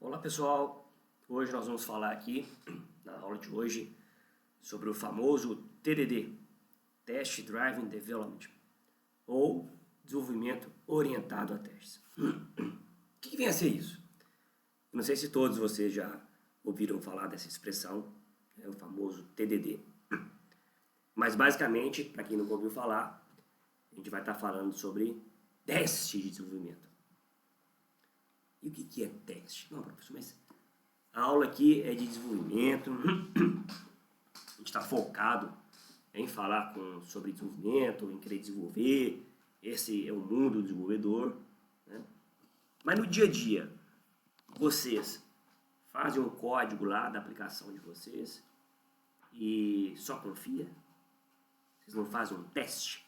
Olá pessoal, hoje nós vamos falar aqui, na aula de hoje, sobre o famoso TDD, Test Driven Development, ou Desenvolvimento Orientado a Testes. O que vem a ser isso? Eu não sei se todos vocês já ouviram falar dessa expressão, o famoso TDD. Mas basicamente, para quem nunca ouviu falar, a gente vai estar falando sobre teste de desenvolvimento. E o que é teste? Não, professor, mas a aula aqui é de desenvolvimento, a gente está focado em falar sobre desenvolvimento, em querer desenvolver, esse é o mundo do desenvolvedor, né? Mas no dia a dia, vocês fazem um código lá da aplicação de vocês e só confia? Vocês não fazem um teste?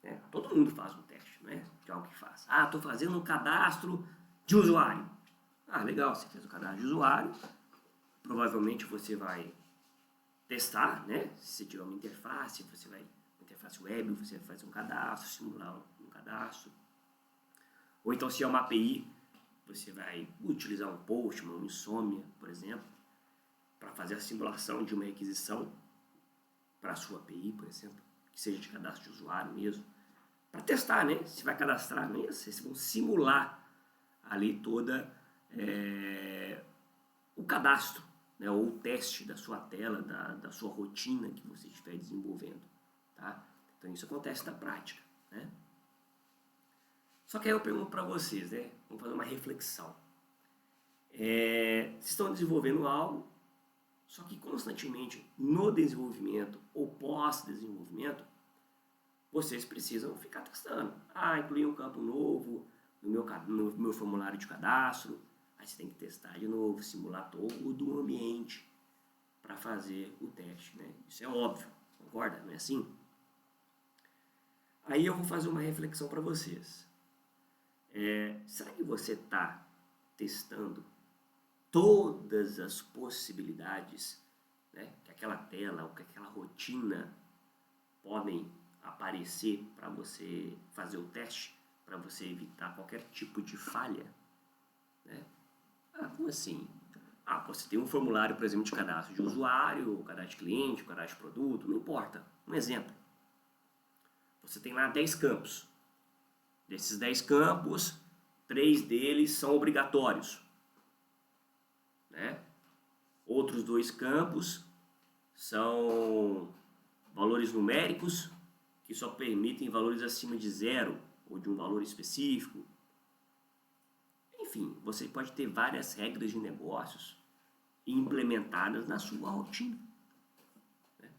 Né? Todo mundo faz um teste, não é? De algo que faz. Ah, estou fazendo um cadastro de usuário. Ah, legal, você fez o cadastro de usuário. Provavelmente você vai testar, né? Se você tiver uma interface, interface web, você vai fazer um cadastro, simular um cadastro. Ou então, se é uma API, você vai utilizar um Postman, um Insomnia, por exemplo, para fazer a simulação de uma requisição para a sua API, por exemplo, que seja de cadastro de usuário mesmo. Para testar, né? Se vai cadastrar mesmo, vocês vão simular ali toda o cadastro, né, ou o teste da sua tela, da sua rotina que você estiver desenvolvendo. Tá? Então isso acontece na prática. Né? Só que aí eu pergunto para vocês, né? Vamos fazer uma reflexão. Vocês estão desenvolvendo algo, só que constantemente no desenvolvimento ou pós-desenvolvimento, vocês precisam ficar testando. Incluir um campo novo no meu formulário de cadastro. Aí você tem que testar de novo, simular todo o ambiente para fazer o teste. Né? Isso é óbvio, concorda? Não é assim? Aí eu vou fazer uma reflexão para vocês. Será que você está testando todas as possibilidades, né, que aquela tela ou que aquela rotina podem aparecer para você fazer o teste, para você evitar qualquer tipo de falha? Né? Como assim? Você tem um formulário, por exemplo, de cadastro de usuário, cadastro de cliente, cadastro de produto, não importa. Um exemplo. Você tem lá 10 campos. Desses 10 campos, 3 deles são obrigatórios. Né? Outros 2 campos são valores numéricos, que só permitem valores acima de 0 ou de um valor específico. Enfim, você pode ter várias regras de negócios implementadas na sua rotina. Né?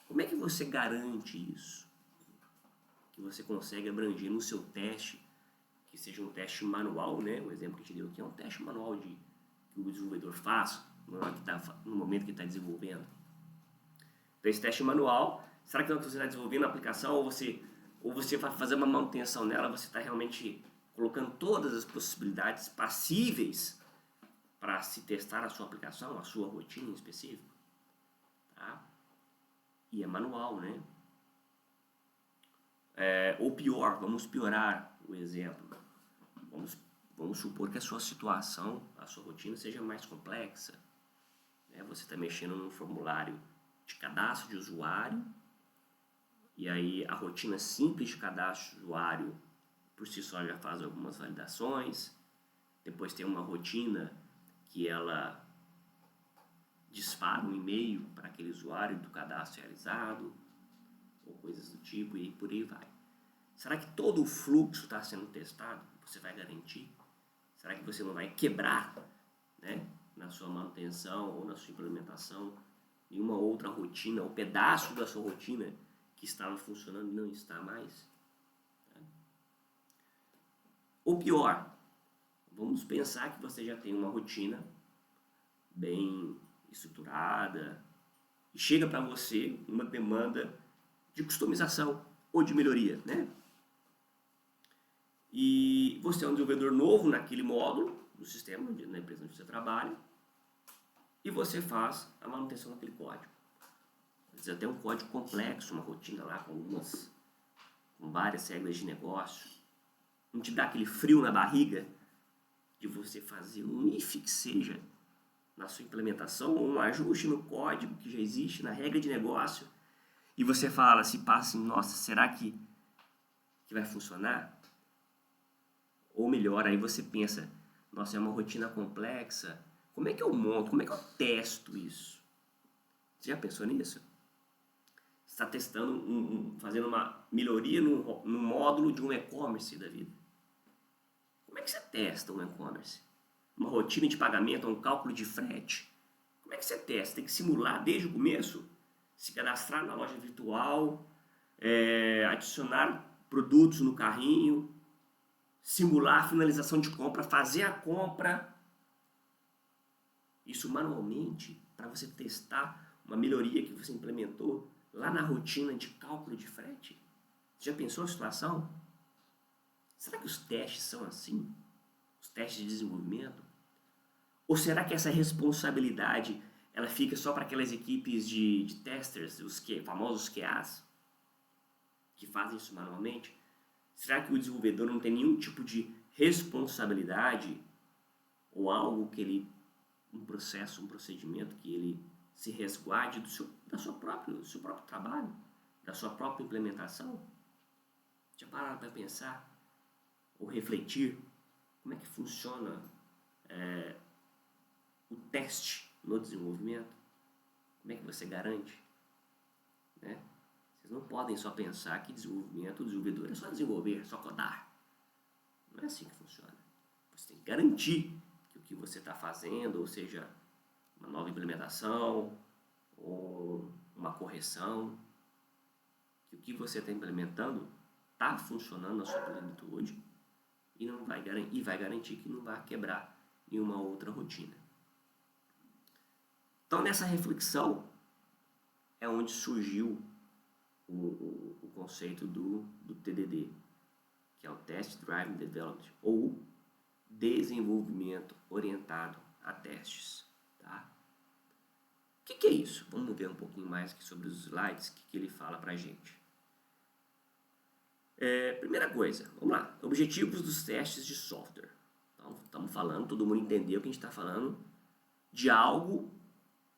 Como é que você garante isso? Que você consegue abranger no seu teste, que seja um teste manual, né? O exemplo que a gente deu aqui é um teste manual que o desenvolvedor faz no momento que está desenvolvendo. Então, esse teste manual, será que quando você está desenvolvendo a aplicação ou você vai fazer uma manutenção nela, você está realmente colocando todas as possibilidades passíveis para se testar a sua aplicação, a sua rotina em específico? Tá? E é manual, né? Ou pior, vamos piorar o exemplo. Vamos supor que a sua situação, a sua rotina seja mais complexa. Né? Você está mexendo num formulário de cadastro de usuário, e aí a rotina simples de cadastro de usuário por si só já faz algumas validações. Depois tem uma rotina que ela dispara um e-mail para aquele usuário do cadastro realizado, ou coisas do tipo, e por aí vai. Será que todo o fluxo está sendo testado? Você vai garantir? Será que você não vai quebrar, né, na sua manutenção ou na sua implementação nenhuma outra rotina, ou pedaço da sua rotina que estava funcionando e não está mais? Ou pior, vamos pensar que você já tem uma rotina bem estruturada e chega para você uma demanda de customização ou de melhoria, né? E você é um desenvolvedor novo naquele módulo do sistema, na empresa onde você trabalha, e você faz a manutenção daquele código. Às vezes até um código complexo, uma rotina lá com várias regras de negócio. Não te dá aquele frio na barriga de você fazer um if que seja na sua implementação, ou um ajuste no código que já existe, na regra de negócio, e você fala, se passa assim, nossa, será que vai funcionar? Ou melhor, aí você pensa, nossa, é uma rotina complexa, como é que eu monto, como é que eu testo isso? Você já pensou nisso? Você está testando, fazendo uma melhoria no módulo de um e-commerce da vida. Como é que você testa um e-commerce? Uma rotina de pagamento, um cálculo de frete. Como é que você testa? Tem que simular desde o começo, se cadastrar na loja virtual, adicionar produtos no carrinho, simular a finalização de compra, fazer a compra. Isso manualmente, para você testar uma melhoria que você implementou lá na rotina de cálculo de frete. Você já pensou a situação? Será que os testes são assim? Os testes de desenvolvimento? Ou será que essa responsabilidade ela fica só para aquelas equipes de testers, os famosos QAs, que fazem isso manualmente? Será que o desenvolvedor não tem nenhum tipo de responsabilidade ou algo que ele, um processo, um procedimento que ele se resguarde do seu próprio trabalho, da sua própria implementação? Já pararam para pensar ou refletir como é que funciona o teste no desenvolvimento? Como é que você garante? Né? Vocês não podem só pensar que o desenvolvedor é só desenvolver, só codar. Não é assim que funciona. Você tem que garantir que o que você está fazendo, ou seja, uma nova implementação ou uma correção, que o que você está implementando está funcionando na sua plenitude e vai garantir que não vai quebrar nenhuma outra rotina. Então, nessa reflexão é onde surgiu o conceito do TDD, que é o Test Driven Development, ou desenvolvimento orientado a testes. Tá? O que é isso? Vamos ver um pouquinho mais aqui sobre os slides, o que ele fala para a gente. Primeira coisa, vamos lá, objetivos dos testes de software. Então, estamos falando, todo mundo entendeu que a gente está falando de algo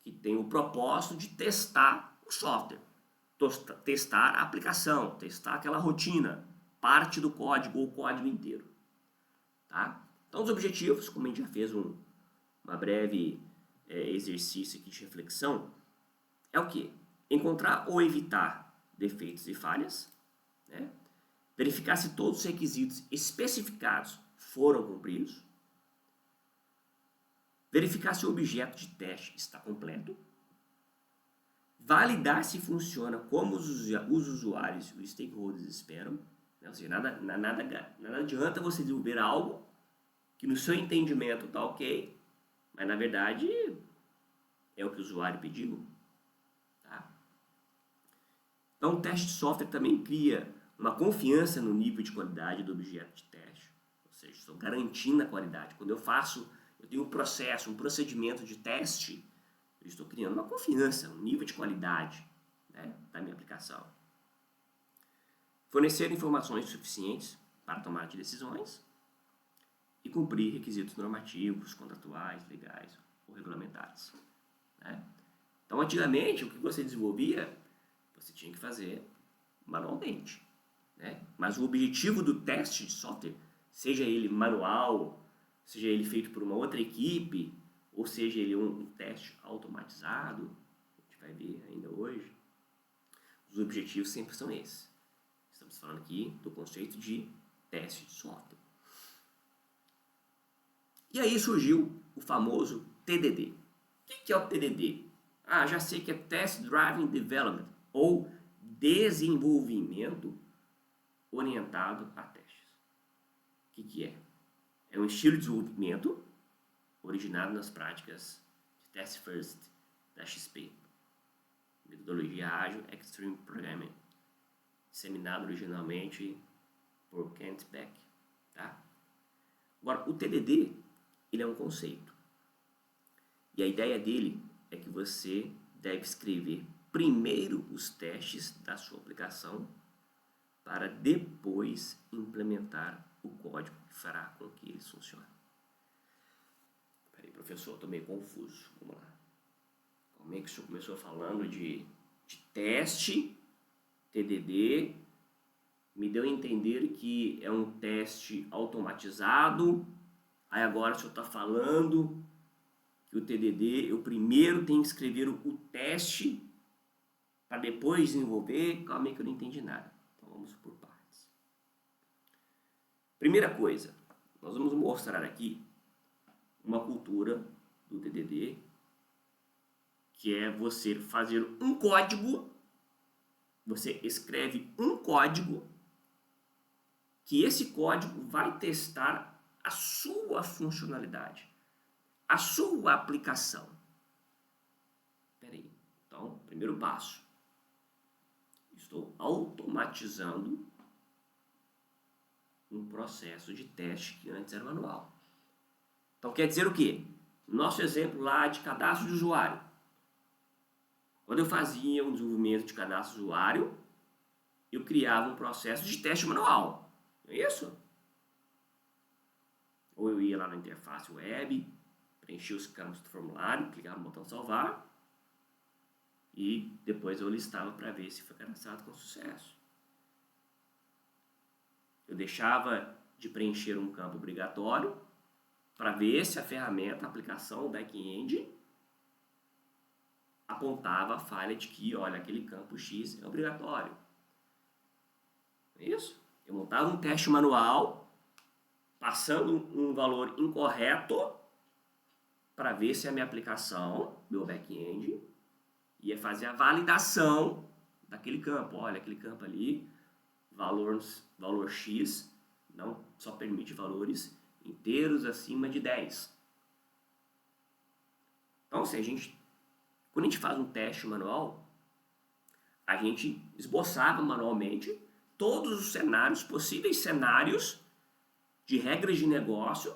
que tem o propósito de testar o software, testar a aplicação, testar aquela rotina, parte do código ou o código inteiro. Tá? Então, os objetivos, como a gente já fez uma breve exercício aqui de reflexão, é o quê? Encontrar ou evitar defeitos e falhas, né? Verificar se todos os requisitos especificados foram cumpridos, verificar se o objeto de teste está completo, validar se funciona como os usuários e os stakeholders esperam, né? Ou seja, nada adianta você desenvolver algo que no seu entendimento está ok, mas na verdade é o que o usuário pediu. Tá? Então o teste de software também cria uma confiança no nível de qualidade do objeto de teste, ou seja, estou garantindo a qualidade. Quando eu tenho um processo, um procedimento de teste, eu estou criando uma confiança, um nível de qualidade, né, da minha aplicação. Fornecer informações suficientes para tomar de decisões e cumprir requisitos normativos, contratuais, legais ou regulamentares. Né? Então, antigamente, o que você desenvolvia, você tinha que fazer manualmente. Né? Mas o objetivo do teste de software, seja ele manual, seja ele feito por uma outra equipe, ou seja ele um teste automatizado, a gente vai ver ainda hoje, os objetivos sempre são esses. Estamos falando aqui do conceito de teste de software. E aí surgiu o famoso TDD. O que é o TDD? Já sei que é Test Driven Development, ou desenvolvimento orientado a testes. O que é? É um estilo de desenvolvimento originado nas práticas de Test First da XP, metodologia ágil Extreme Programming, disseminado originalmente por Kent Beck. Tá? Agora, o TDD ele é um conceito. E a ideia dele é que você deve escrever primeiro os testes da sua aplicação para depois implementar o código que fará com que eles funcionem. Aí, professor, estou meio confuso. Vamos lá. Como é que o senhor começou falando de teste, TDD, me deu a entender que é um teste automatizado, aí agora o senhor está falando que o TDD, eu primeiro tenho que escrever o teste para depois desenvolver. Calma aí que eu não entendi nada. Então vamos por partes. Primeira coisa, nós vamos mostrar aqui uma cultura do TDD, que é você fazer um código, você escreve um código, que esse código vai testar a sua funcionalidade, a sua aplicação. Espera aí. Então, primeiro passo. Estou automatizando um processo de teste que antes era manual. Então, quer dizer o quê? Nosso exemplo lá de cadastro de usuário. Quando eu fazia um desenvolvimento de cadastro de usuário, eu criava um processo de teste manual. Não é isso? Ou eu ia lá na interface web, preenchia os campos do formulário, clicava no botão salvar e depois eu listava para ver se foi cadastrado com sucesso. Eu deixava de preencher um campo obrigatório para ver se a ferramenta, a aplicação, o back-end apontava a falha de que, olha, aquele campo X é obrigatório. É isso? Eu montava um teste manual, passando um valor incorreto, para ver se a minha aplicação, meu back-end, ia fazer a validação daquele campo. Olha, aquele campo ali, valor X, não só permite valores inteiros acima de 10. Então, quando a gente faz um teste manual, a gente esboçava manualmente todos os cenários, possíveis cenários de regras de negócio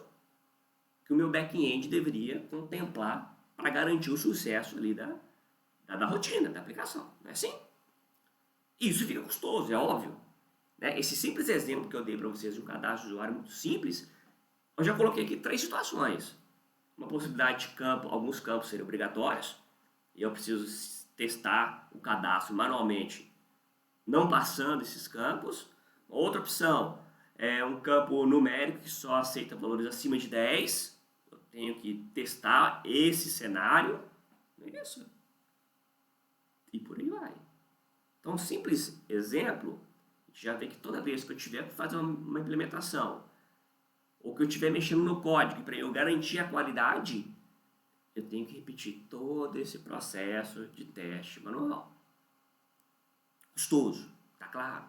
que o meu back-end deveria contemplar para garantir o sucesso ali da rotina, da aplicação. Não é assim? Isso fica custoso, é óbvio. Né? Esse simples exemplo que eu dei para vocês de um cadastro de usuário muito simples, eu já coloquei aqui 3 situações. Uma possibilidade de campo, alguns campos serem obrigatórios, e eu preciso testar o cadastro manualmente, não passando esses campos. Outra opção é um campo numérico que só aceita valores acima de 10. Eu tenho que testar esse cenário. É isso. E por aí vai. Então, um simples exemplo, a gente já vê que toda vez que eu tiver que fazer uma implementação, ou que eu estiver mexendo no código para eu garantir a qualidade, eu tenho que repetir todo esse processo de teste manual. Custoso, tá claro?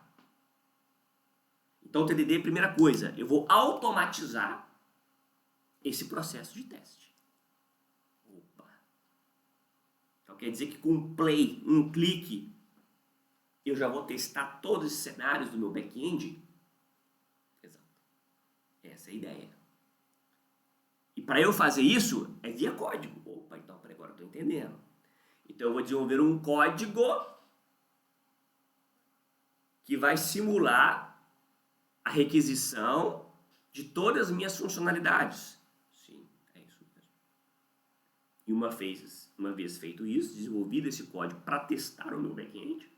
Então, o TDD, primeira coisa, eu vou automatizar esse processo de teste. Opa! Então, quer dizer que com um play, um clique, eu já vou testar todos os cenários do meu back-end? Exato. Essa é a ideia. E para eu fazer isso, é via código. Opa, então, agora eu estou entendendo. Então, eu vou desenvolver um código que vai simular a requisição de todas as minhas funcionalidades. Sim, é isso mesmo. E uma vez feito isso, desenvolvido esse código para testar o meu back-end,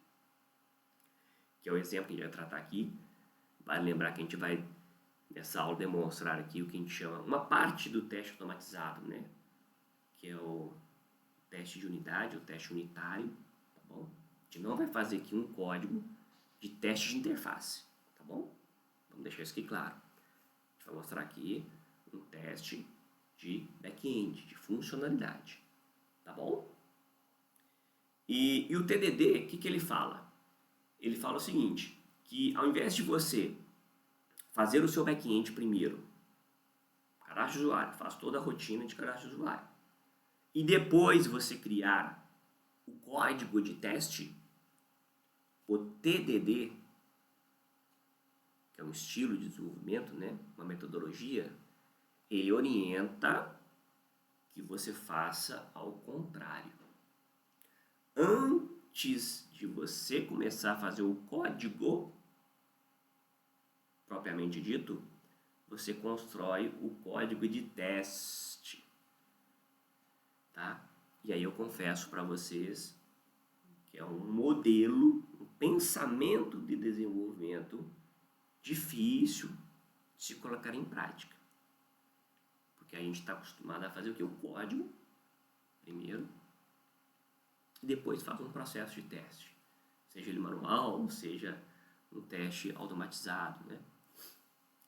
que é o exemplo que a gente vai tratar aqui, vale lembrar que a gente vai, nessa aula, demonstrar aqui o que a gente chama, uma parte do teste automatizado, né? Que é o teste de unidade, o teste unitário, tá bom? A gente não vai fazer aqui um código de teste de interface, tá bom? Vamos deixar isso aqui claro. A gente vai mostrar aqui um teste de back-end, de funcionalidade, tá bom? E o TDD, o que ele fala? Ele fala o seguinte, que ao invés de você fazer o seu back-end primeiro, cadastro de usuário, faz toda a rotina de cadastro de usuário, e depois você criar o código de teste, o TDD, que é um estilo de desenvolvimento, né? Uma metodologia, ele orienta que você faça ao contrário. Antes de você começar a fazer o código, propriamente dito, você constrói o código de teste. tá? E aí eu confesso para vocês que é um modelo, um pensamento de desenvolvimento difícil de se colocar em prática. Porque a gente está acostumado a fazer o que? O código, primeiro, e depois faz um processo de teste. Seja ele manual, seja um teste automatizado, né?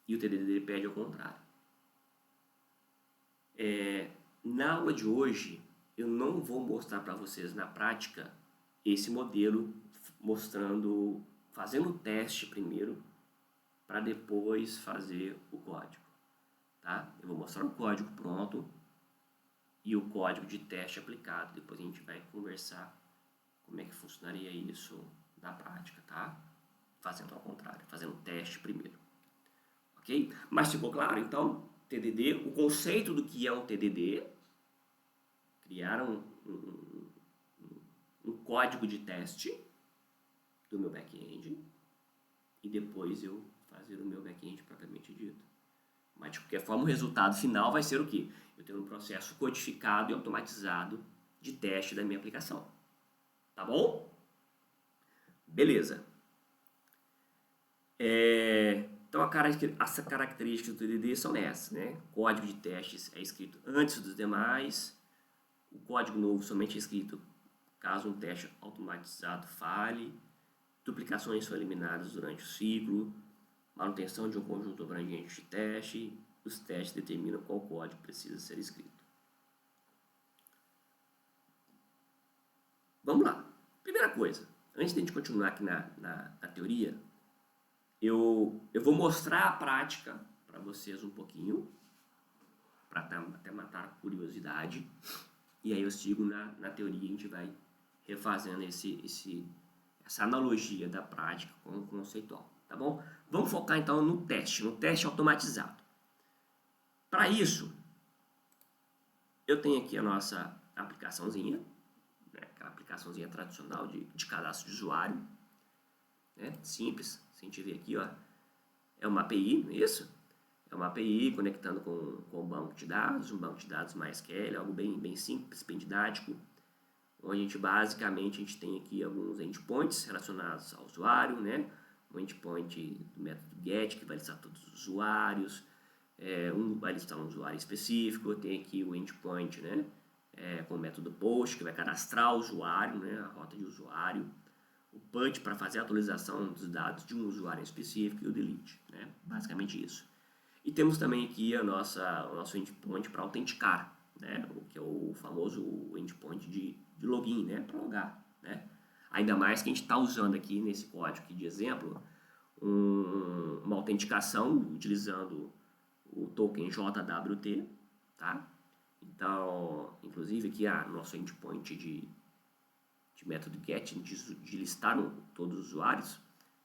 E o TDD pede ao contrário. Na aula de hoje, eu não vou mostrar para vocês na prática esse modelo, fazendo o teste primeiro, para depois fazer o código, tá? Eu vou mostrar o código pronto e o código de teste aplicado. Depois a gente vai conversar como é que funcionaria isso na prática, tá? Fazendo ao contrário, fazendo o teste primeiro, ok? Mas ficou claro, então, TDD, o conceito do que é um TDD, criar um código de teste do meu back-end e depois eu fazer o meu back-end propriamente dito. Mas de qualquer forma o resultado final vai ser o quê? Eu tenho um processo codificado e automatizado de teste da minha aplicação. Tá bom? Beleza. Então as características do TDD são essas, né? O código de testes é escrito antes dos demais, o código novo somente é escrito caso um teste automatizado falhe, duplicações são eliminadas durante o ciclo, manutenção de um conjunto abrangente de teste, os testes determinam qual código precisa ser escrito. Vamos lá. Primeira coisa, antes de a gente continuar aqui na teoria, eu vou mostrar a prática para vocês um pouquinho, para até matar a curiosidade, e aí eu sigo na teoria e a gente vai refazendo essa analogia da prática com o conceitual, tá bom? Vamos focar então no teste automatizado. Para isso, eu tenho aqui a nossa aplicaçãozinha, né? Aquela aplicaçãozinha tradicional de cadastro de usuário, né? Simples, se a gente ver aqui, ó, é uma API, não é isso? É uma API conectando com um banco de dados, um banco de dados MySQL, algo bem simples, bem didático, onde basicamente a gente tem aqui alguns endpoints relacionados ao usuário, né? Um endpoint do método GET, que vai listar todos os usuários, vai listar um usuário específico, tem aqui o endpoint, né? Com o método POST, que vai cadastrar o usuário, né? A rota de usuário, o PUT para fazer a atualização dos dados de um usuário específico e o delete, né? Basicamente isso. E temos também aqui o nosso endpoint para autenticar, né? O que é o famoso endpoint de login, né? Para logar, né? Ainda mais que a gente está usando aqui nesse código aqui de exemplo uma autenticação utilizando o token JWT, tá? Então, inclusive aqui nosso endpoint de método GET de listar todos os usuários,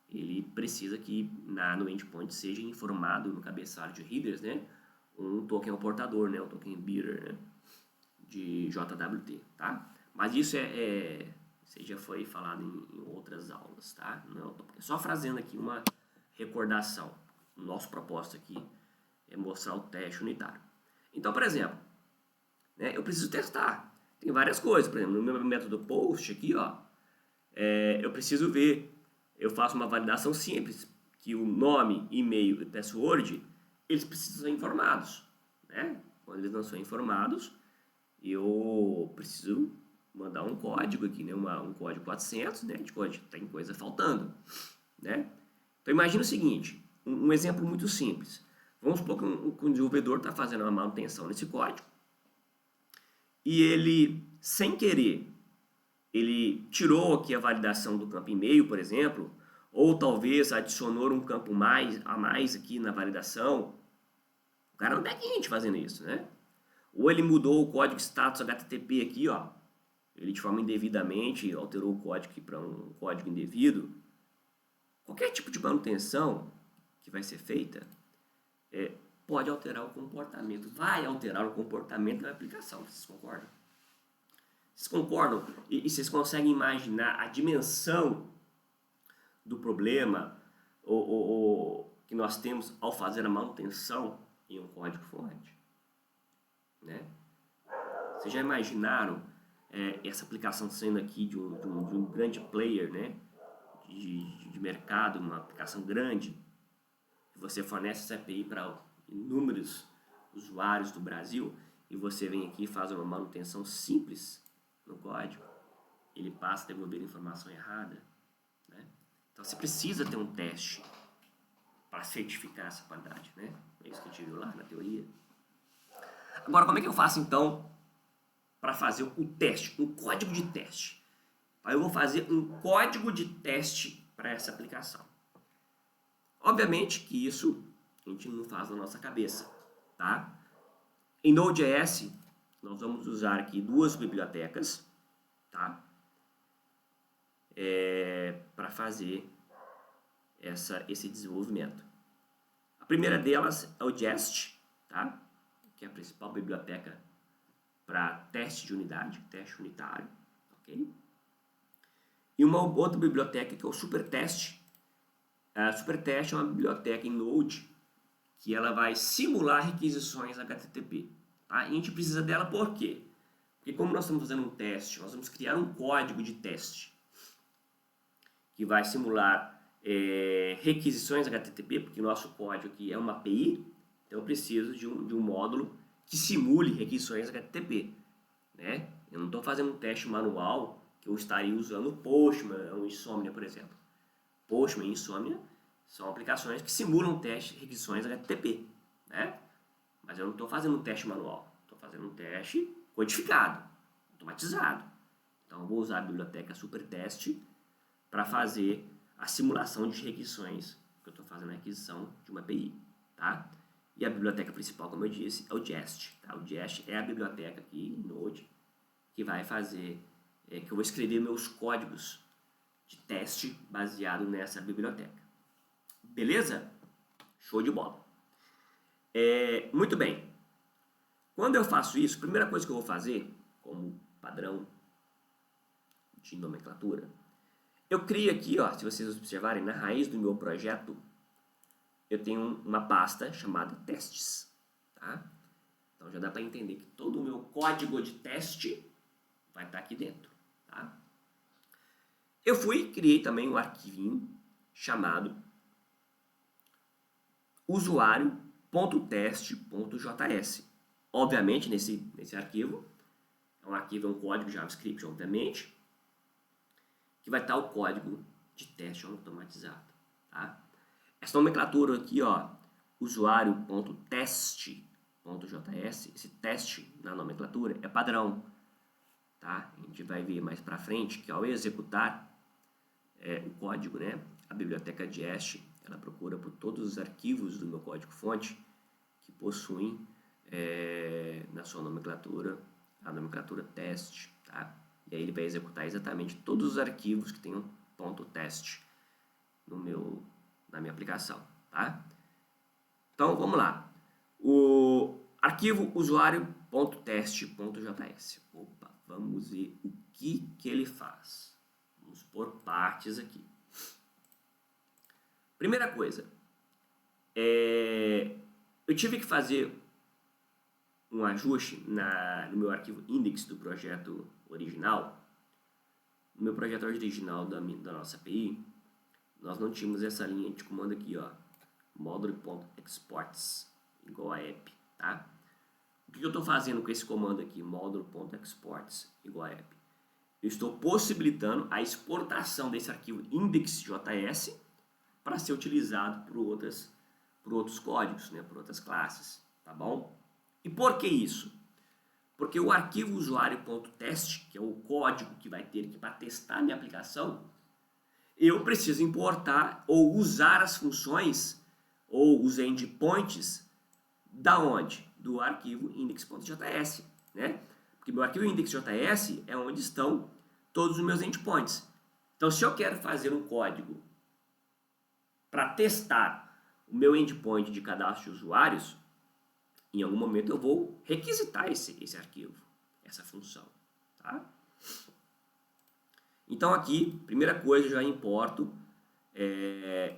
ele precisa que no endpoint seja informado no cabeçalho de headers, né? Um token ao portador, né? Um token bearer, né? De JWT, tá? Mas isso já foi falado em outras aulas, tá? Não, só fazendo aqui uma recordação. O nosso propósito aqui é mostrar o teste unitário. Então, por exemplo, né, eu preciso testar. Tem várias coisas. Por exemplo, no meu método POST aqui, ó, eu preciso ver. Eu faço uma validação simples, que o nome, e-mail e password, eles precisam ser informados, né? Quando eles não são informados, eu preciso mandar um código aqui, né? Um código 400, né? De código, tem coisa faltando, né? Então imagina o seguinte, um exemplo muito simples. Vamos supor que um desenvolvedor está fazendo uma manutenção nesse código e ele, sem querer, ele tirou aqui a validação do campo e-mail, por exemplo, ou talvez adicionou um campo a mais aqui na validação. O cara não é back-end fazendo isso, né? Ou ele mudou o código status HTTP aqui, ó. Ele de forma indevidamente alterou o código aqui para um código indevido. Qualquer tipo de manutenção que vai ser feita pode alterar o comportamento, vai alterar o comportamento da aplicação. Vocês concordam? Vocês concordam? E vocês conseguem imaginar a dimensão do problema que nós temos ao fazer a manutenção em um código-fonte? Né? Vocês já imaginaram essa aplicação sendo aqui de um grande player, né? De mercado, uma aplicação grande, que você fornece essa API para inúmeros usuários do Brasil e você vem aqui e faz uma manutenção simples no código, ele passa a devolver informação errada, né? Então você precisa ter um teste para certificar essa qualidade, né? É isso que a gente viu lá na teoria. Agora, como é que eu faço então para fazer o teste, um código de teste? Aí eu vou fazer um código de teste para essa aplicação. Obviamente que isso a gente não faz na nossa cabeça, tá? Em Node.js, nós vamos usar aqui duas bibliotecas, tá? Para fazer esse desenvolvimento. A primeira delas é o Jest, tá? Que é a principal biblioteca para teste de unidade, teste unitário, ok? E uma outra biblioteca que é o Supertest. A Supertest é uma biblioteca em Node que ela vai simular requisições HTTP. Tá? E a gente precisa dela por quê? Porque como nós estamos fazendo um teste, nós vamos criar um código de teste que vai simular requisições HTTP, porque o nosso código aqui é uma API, então eu preciso de um módulo que simule requisições HTTP. Né? Eu não estou fazendo um teste manual que eu estaria usando o Postman ou Insomnia, por exemplo. Postman e Insomnia são aplicações que simulam teste de requisições HTTP. Né? Mas eu não estou fazendo um teste manual, estou fazendo um teste codificado, automatizado. Então eu vou usar a biblioteca Supertest para fazer a simulação de requisições, que eu estou fazendo a requisição de uma API. Tá? E a biblioteca principal, como eu disse, é o Jest. Tá? O Jest é a biblioteca aqui em Node que vai fazer, que eu vou escrever meus códigos de teste baseado nessa biblioteca. Beleza? Show de bola. Muito bem. Quando eu faço isso, a primeira coisa que eu vou fazer, como padrão de nomenclatura, eu crio aqui, ó, se vocês observarem, na raiz do meu projeto, eu tenho uma pasta chamada testes. Tá? Então já dá para entender que todo o meu código de teste vai estar aqui dentro. Tá? Eu criei também um arquivinho chamado usuário.teste.js. Obviamente, nesse arquivo, é um código JavaScript, obviamente, que vai estar o código de teste automatizado. Tá? Essa nomenclatura aqui, ó, usuário.teste.js, esse teste na nomenclatura é padrão. Tá? A gente vai ver mais para frente que ao executar o código, né, a biblioteca Jest, ela procura por todos os arquivos do meu código-fonte que possuem na sua nomenclatura a nomenclatura teste. Tá? E aí ele vai executar exatamente todos os arquivos que tenham .test na minha aplicação. Tá? Então vamos lá. O arquivo usuário.teste.js. Opa, vamos ver o que ele faz. Vamos por partes aqui. Primeira coisa, eu tive que fazer um ajuste no meu arquivo index do projeto original. No meu projeto original da nossa API, nós não tínhamos essa linha de comando aqui, ó, módulo.exports igual a app, tá? O que eu estou fazendo com esse comando aqui, módulo.exports igual a app? Eu estou possibilitando a exportação desse arquivo index.js para ser utilizado por outros códigos, né, por outras classes, tá bom? E por que isso? Porque o arquivo usuário.test, que é o código que vai ter aqui para testar a minha aplicação, eu preciso importar ou usar as funções ou os endpoints da onde? Do arquivo index.js, né? Porque meu arquivo index.js é onde estão todos os meus endpoints. Então, se eu quero fazer um código para testar o meu endpoint de cadastro de usuários, em algum momento eu vou requisitar esse arquivo, essa função. Tá? Então aqui, primeira coisa, eu já importo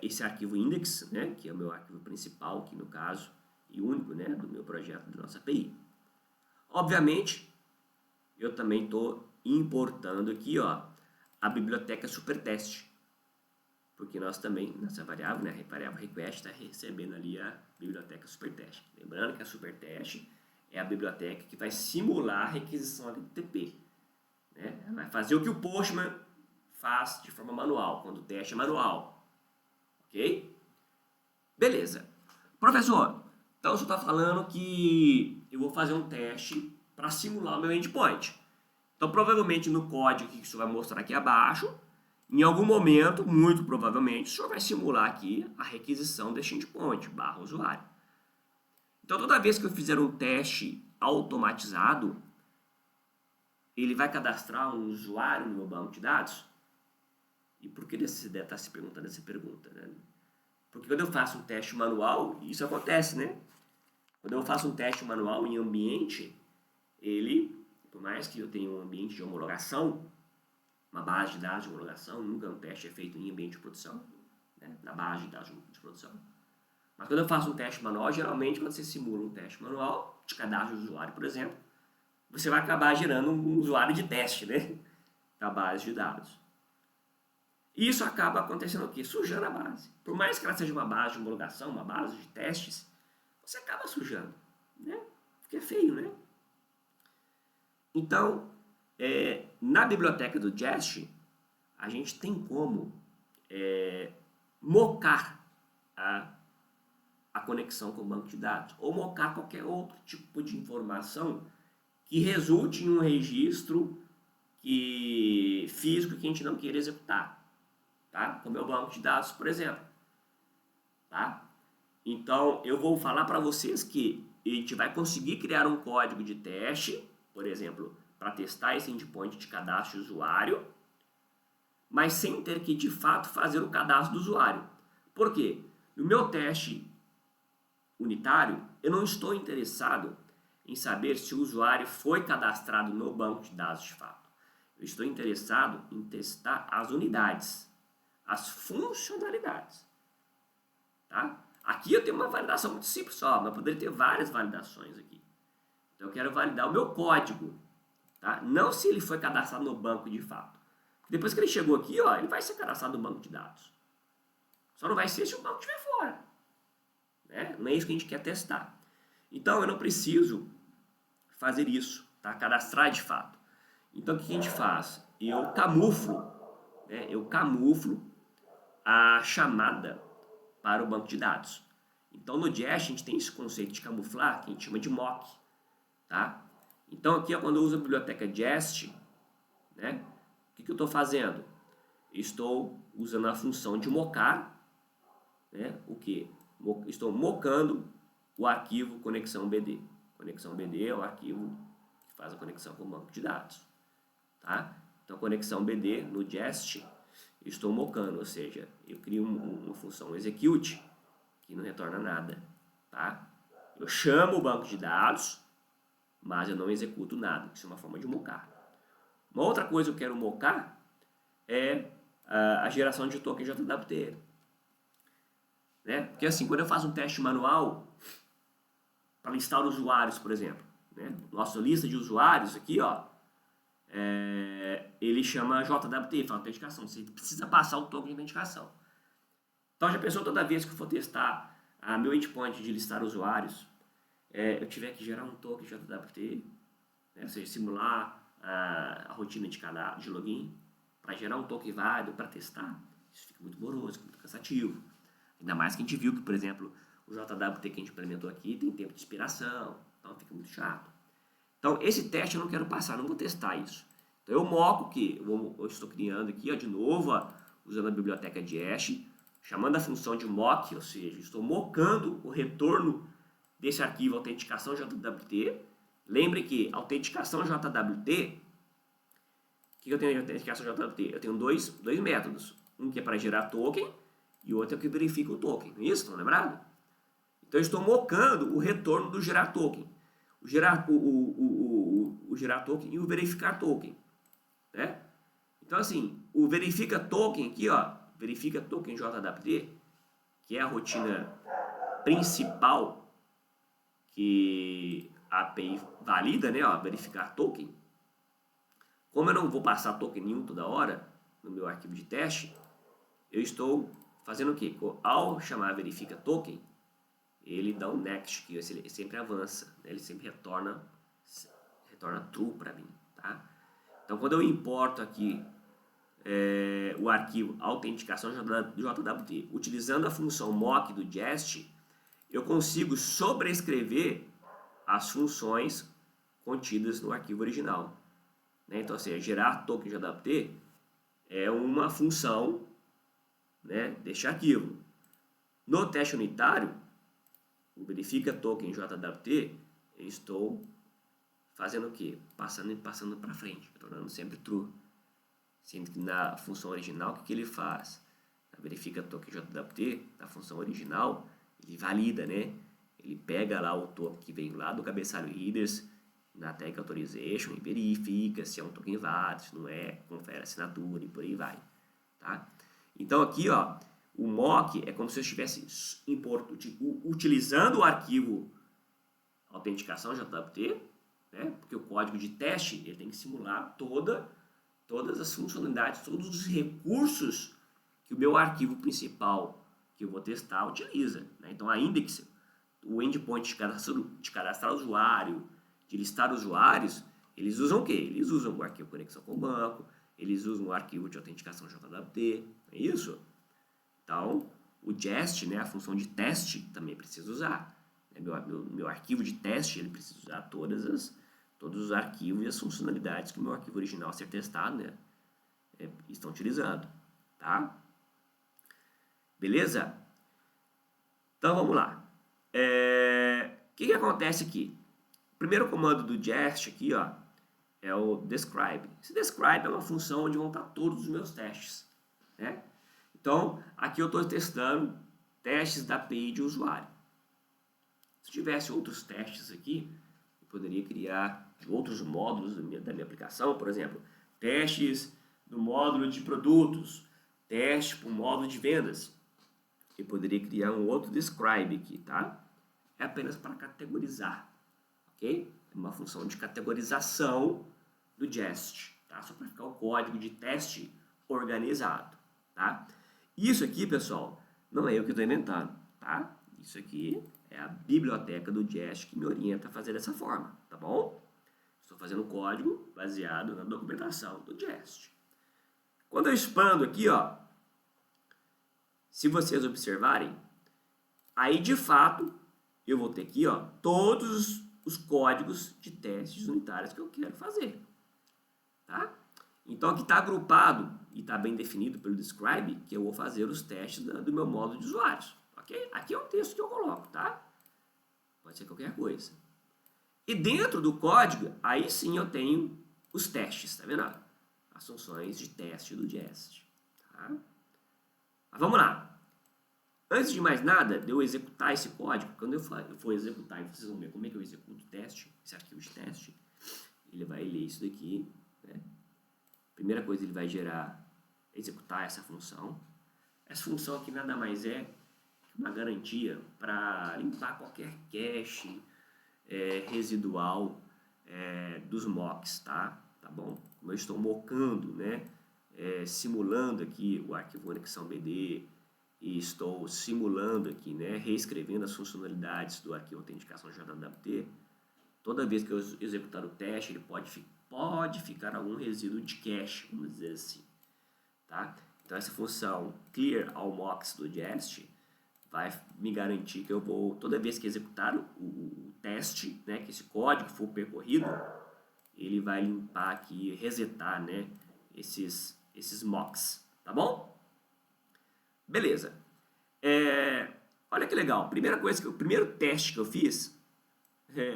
esse arquivo index, né, que é o meu arquivo principal, aqui no caso, e único, né, do meu projeto, da nossa API. Obviamente, eu também estou importando aqui, ó, a biblioteca superteste. Porque nós também, nessa variável, né, a variável request está recebendo ali a biblioteca superteste. Lembrando que a superteste é a biblioteca que vai simular a requisição HTTP. Né? Ela vai fazer o que o Postman faz de forma manual, quando o teste é manual. Ok? Beleza. Professor, então você está falando que eu vou fazer um teste para simular o meu endpoint. Então, provavelmente no código que o senhor vai mostrar aqui abaixo, em algum momento, muito provavelmente, o senhor vai simular aqui a requisição deste endpoint, /usuário. Então, toda vez que eu fizer um teste automatizado, ele vai cadastrar um usuário no meu banco de dados? E por que você deve estar se perguntando essa pergunta, né? Porque quando eu faço um teste manual, isso acontece, né? Quando eu faço um teste manual em ambiente, ele, por mais que eu tenha um ambiente de homologação, uma base de dados de homologação, nunca um teste é feito em ambiente de produção, né? Na base de dados de produção. Mas quando eu faço um teste manual, geralmente quando você simula um teste manual, de cadastro de usuário, por exemplo, você vai acabar gerando um usuário de teste, né? Da base de dados. E isso acaba acontecendo o quê? Sujando a base. Por mais que ela seja uma base de homologação, uma base de testes, você acaba sujando, né? Porque é feio, né? Então, na biblioteca do Jest, a gente tem como mocar a conexão com o banco de dados, ou mocar qualquer outro tipo de informação que resulte em um registro físico que a gente não queira executar. Tá? Como é o banco de dados, por exemplo. Tá? Então, eu vou falar para vocês que a gente vai conseguir criar um código de teste, por exemplo, para testar esse endpoint de cadastro de usuário, mas sem ter que, de fato, fazer o cadastro do usuário. Por quê? No meu teste unitário, eu não estou interessado em saber se o usuário foi cadastrado no banco de dados de fato. Eu estou interessado em testar as unidades, as funcionalidades. Tá? Aqui eu tenho uma validação muito simples só, mas eu poderia ter várias validações aqui. Então eu quero validar o meu código, tá? Não se ele foi cadastrado no banco de fato. Depois que ele chegou aqui, ó, ele vai ser cadastrado no banco de dados. Só não vai ser se o banco estiver fora. Né? Não é isso que a gente quer testar. Então eu não preciso fazer isso, tá? Cadastrar de fato. Então o que a gente faz? Eu camuflo, né? Eu camuflo a chamada para o banco de dados. Então no Jest a gente tem esse conceito de camuflar que a gente chama de mock, tá? Então aqui quando eu uso a biblioteca Jest, né? O que eu estou fazendo? Eu estou usando a função de mocar, né? O que? Estou mocando o arquivo conexão BD. Conexão BD é o arquivo que faz a conexão com o banco de dados, tá? Então conexão BD no Jest estou mocando, ou seja, eu crio uma função execute que não retorna nada, tá? Eu chamo o banco de dados, mas eu não executo nada. Isso é uma forma de mocar. Uma outra coisa que eu quero mocar é a geração de token JWT. Né? Porque assim, quando eu faço um teste manual para listar usuários, por exemplo, né? Nossa lista de usuários aqui, ó, ele chama JWT, fala autenticação. Você precisa passar o token de autenticação. Então já pensou toda vez que eu for testar meu endpoint de listar usuários, eu tiver que gerar um token JWT, né? Ou seja, simular a rotina de login para gerar um token válido para testar. Isso fica muito moroso, muito cansativo. Ainda mais que a gente viu que, por exemplo, o JWT que a gente implementou aqui tem tempo de expiração, então fica muito chato. Então, esse teste eu não quero passar, não vou testar isso. Então, eu moco que eu estou criando aqui, ó, de novo, ó, usando a biblioteca Jest, chamando a função de mock, ou seja, estou mocando o retorno desse arquivo autenticação JWT. Lembre que autenticação JWT, o que eu tenho de autenticação JWT? Eu tenho dois métodos, um que é para gerar token e o outro é o que verifica o token, não é isso? Estão lembrados? Então, eu estou mocando o retorno do gerar token. O gerar token e o verificar token, né? Então assim, o verifica token aqui, ó, verifica token JWT, que é a rotina principal que a API valida, né, ó, verificar token. Como eu não vou passar token nenhum toda hora no meu arquivo de teste, eu estou fazendo o quê? Ao chamar verifica token, ele dá um next, que ele sempre avança, né? Ele sempre retorna true para mim, tá? Então, quando eu importo aqui o arquivo autenticação JWT, utilizando a função mock do Jest, eu consigo sobrescrever as funções contidas no arquivo original, né? Então, assim, gerar token JWT é uma função, né, deste arquivo. No teste unitário, o verifica token JWT, eu estou fazendo o quê? Passando para frente, tornando sempre true. Sendo que na função original, o que ele faz? Na verifica token JWT, na função original, ele valida, né? Ele pega lá o token que vem lá do cabeçalho headers, na tag authorization, e verifica se é um token válido, se não é, confere a assinatura e por aí vai, tá? Então aqui, ó, o mock é como se eu estivesse utilizando o arquivo autenticação JWT, né? Porque o código de teste ele tem que simular todas as funcionalidades, todos os recursos que o meu arquivo principal que eu vou testar utiliza, né? Então a index, o endpoint de cadastrar usuário, de listar usuários, eles usam o quê? Eles usam o arquivo conexão com o banco, eles usam o arquivo de autenticação JWT, é isso? Então, o Jest, né, a função de teste, também precisa usar. Meu arquivo de teste, ele precisa usar todos os arquivos e as funcionalidades que o meu arquivo original a ser testado, né, estão utilizando, tá? Beleza? Então, vamos lá. O que acontece aqui? O primeiro comando do Jest aqui, ó, é o describe. Esse describe é uma função onde vão estar todos os meus testes, né? Então, aqui eu estou testando testes da API de usuário. Se tivesse outros testes aqui, eu poderia criar outros módulos da minha aplicação, por exemplo, testes do módulo de produtos, teste para o módulo de vendas. Eu poderia criar um outro describe aqui, tá? É apenas para categorizar, ok? É uma função de categorização do Jest, tá? Só para ficar o código de teste organizado, tá? Isso aqui, pessoal, não é eu que estou inventando, tá? Isso aqui é a biblioteca do Jest que me orienta a fazer dessa forma, tá bom? Estou fazendo código baseado na documentação do Jest. Quando eu expando aqui, ó, se vocês observarem, aí de fato eu vou ter aqui, ó, todos os códigos de testes unitários que eu quero fazer, tá? Então aqui está agrupado e está bem definido pelo describe que eu vou fazer os testes do meu módulo de usuários, ok? Aqui é o texto que eu coloco, tá? Pode ser qualquer coisa. E dentro do código, aí sim eu tenho os testes, tá vendo? As funções de teste do Jest, tá? Mas vamos lá. Antes de mais nada, de eu executar esse código, quando eu for executar, vocês vão ver como é que eu executo o teste, esse arquivo de teste, ele vai ler isso daqui, né? Primeira coisa, ele vai executar essa função. Essa função aqui nada mais é que uma garantia para limpar qualquer cache residual dos mocks, tá? Tá bom? Como eu estou mocando, né? Simulando aqui o arquivo conexão BD e estou simulando aqui, né? Reescrevendo as funcionalidades do arquivo autenticação JWT. Toda vez que eu executar o teste, ele pode ficar algum resíduo de cache, vamos dizer assim, tá? Então essa função clear all mocks do Jest vai me garantir que eu vou, toda vez que executar o teste, né, que esse código for percorrido, ele vai limpar aqui, resetar, né, esses mocks, tá bom? Beleza. Olha que legal. O primeiro teste que eu fiz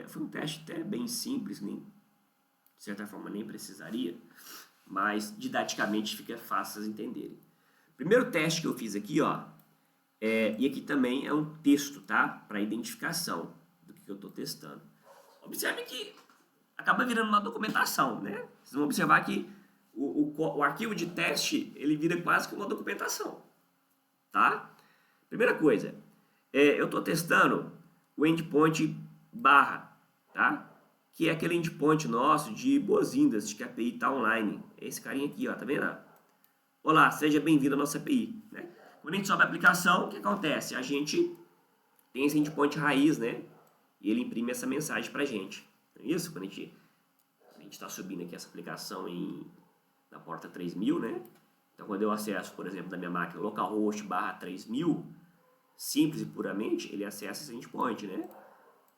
foi um teste até bem simples, de certa forma nem precisaria, mas didaticamente fica fácil vocês entenderem. Primeiro teste que eu fiz aqui, ó, e aqui também é um texto, tá? Para identificação do que eu estou testando. Observe que acaba virando uma documentação, né? Vocês vão observar que o arquivo de teste, ele vira quase que uma documentação, tá? Primeira coisa, eu estou testando o endpoint barra, tá? que é aquele endpoint nosso de boas-vindas, de que a API está online. Esse carinha aqui, ó, tá vendo? Olá, seja bem-vindo à nossa API. Né? Quando a gente sobe a aplicação, o que acontece? A gente tem esse endpoint raiz, né? E ele imprime essa mensagem pra gente. Não é isso? Quando a gente está subindo aqui essa aplicação na porta 3000, né? Então, quando eu acesso, por exemplo, da minha máquina localhost /3000, simples e puramente, ele acessa esse endpoint, né?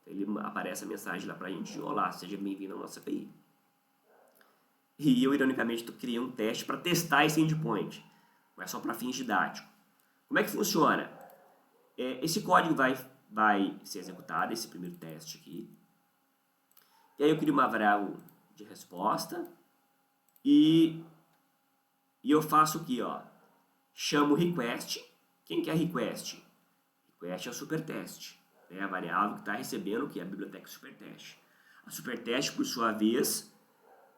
Ele aparece a mensagem lá pra gente de olá, seja bem-vindo à nossa API. E eu, ironicamente, criei um teste para testar esse endpoint, mas só para fins didáticos. Como é que funciona? Esse código vai ser executado, esse primeiro teste aqui. E aí eu crio uma variável de resposta e eu faço aqui, ó, chamo request. Quem que é request? Request é o supertest, né? A variável que está recebendo que é a biblioteca supertest. A supertest, por sua vez,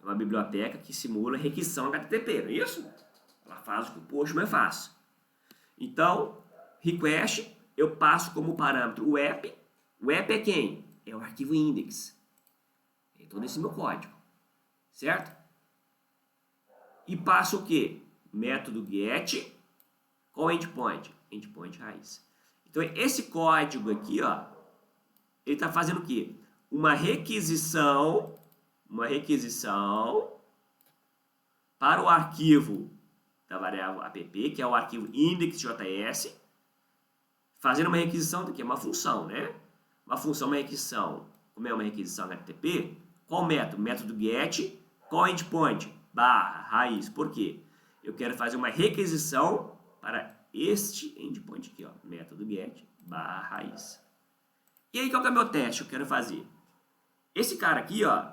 é uma biblioteca que simula requisição HTTP, não é isso? Ela faz o que o Postman faz. Então, request, eu passo como parâmetro o app. O app é quem? É o arquivo index. É todo esse meu código. Certo? E passo o quê? Método get com endpoint. Endpoint raiz. Então, esse código aqui, ó, ele está fazendo o quê? Uma requisição para o arquivo da variável app, que é o arquivo index.js, fazendo uma requisição do que? Uma função, né? Uma função, uma requisição. Como é uma requisição HTTP? Qual método? Método get, qual endpoint? /raiz. Por quê? Eu quero fazer uma requisição para este endpoint aqui, ó. Método get, /raiz. E aí, qual que é o meu teste que eu quero fazer? Esse cara aqui, ó,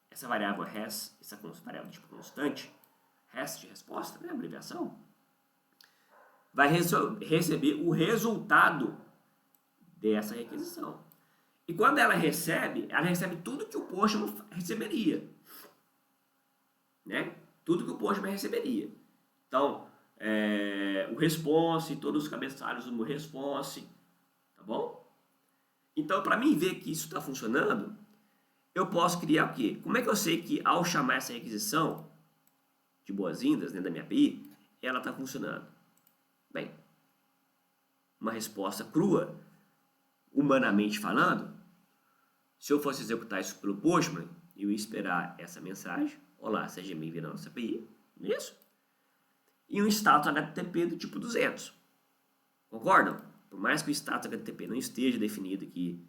essa variável res, essa variável tipo constante, res de resposta, né, abreviação, vai receber o resultado dessa requisição. E quando ela recebe tudo que o Postman receberia. Né? Tudo que o Postman receberia. Então, o response, todos os cabeçalhos do meu response, tá bom? Então, para mim ver que isso está funcionando, eu posso criar o quê? Como é que eu sei que ao chamar essa requisição de boas-vindas, né, da minha API, ela está funcionando? Bem, uma resposta crua, humanamente falando, se eu fosse executar isso pelo Postman, eu ia esperar essa mensagem, olá, seja bem-vindo à nossa API, não é isso? E um status HTTP do tipo 200. Concordam? Por mais que o status HTTP não esteja definido aqui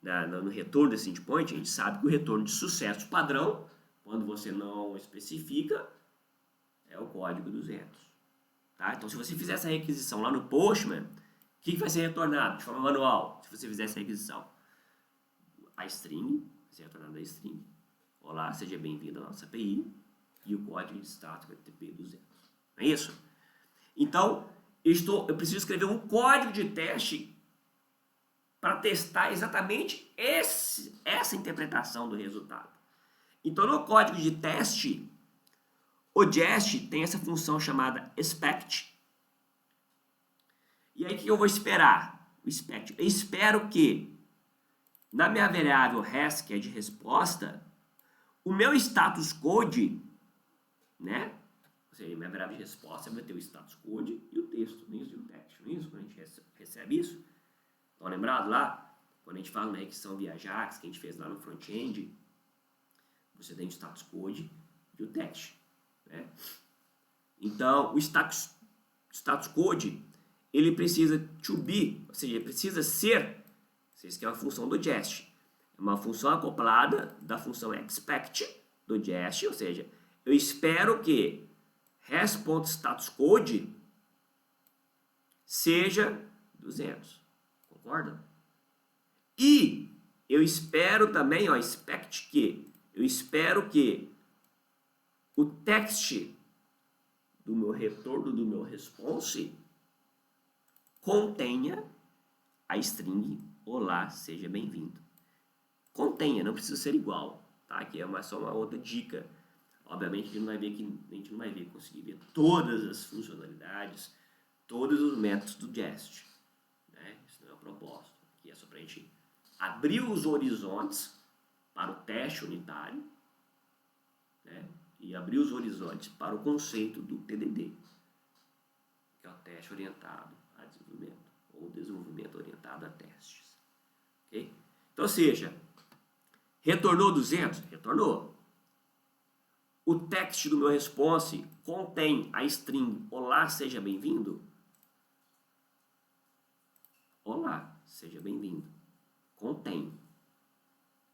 no retorno desse endpoint, a gente sabe que o retorno de sucesso padrão, quando você não especifica, é o código 200. Tá? Então, se você fizer essa requisição lá no Postman, o que vai ser retornado de forma manual? Se você fizer essa requisição, a string, vai ser retornada a string. Olá, seja bem-vindo à nossa API. E o código de status HTTP 200. Não é isso? Então, eu preciso escrever um código de teste para testar exatamente essa interpretação do resultado. Então, no código de teste, o jest tem essa função chamada expect. E aí, o que eu vou esperar? O expect. Eu espero que, na minha variável res, que é de resposta, o meu status code, né? Ou seja, minha variável de resposta vai ter o status code e o texto, não é isso? E o text, não é isso? Quando a gente recebe isso. Estão lembrados lá? Quando a gente fala na requisição via Ajax, que a gente fez lá no front-end, você tem o status code e o text. Né? Então, o status code, ele precisa to be, ou seja, ele precisa ser, vocês que é uma função do jest. É uma função acoplada da função expect do jest, ou seja, eu espero que res.statuscode seja 200. Concordam? E eu espero também, ó, expect que, eu espero que o text do meu retorno, do meu response, contenha a string olá, seja bem-vindo. Contenha, não precisa ser igual, tá? Aqui é só uma outra dica. Obviamente a gente não vai conseguir ver todas as funcionalidades, todos os métodos do jest. Né? Isso não é o propósito. Aqui é só para a gente abrir os horizontes para o teste teste unitário, né? E abrir os horizontes para o conceito do TDD, que é o teste orientado a desenvolvimento, ou desenvolvimento orientado a testes. Okay? Então, ou seja, retornou 200? Retornou. O text do meu response contém a string olá, seja bem-vindo? Olá, seja bem-vindo. Contém.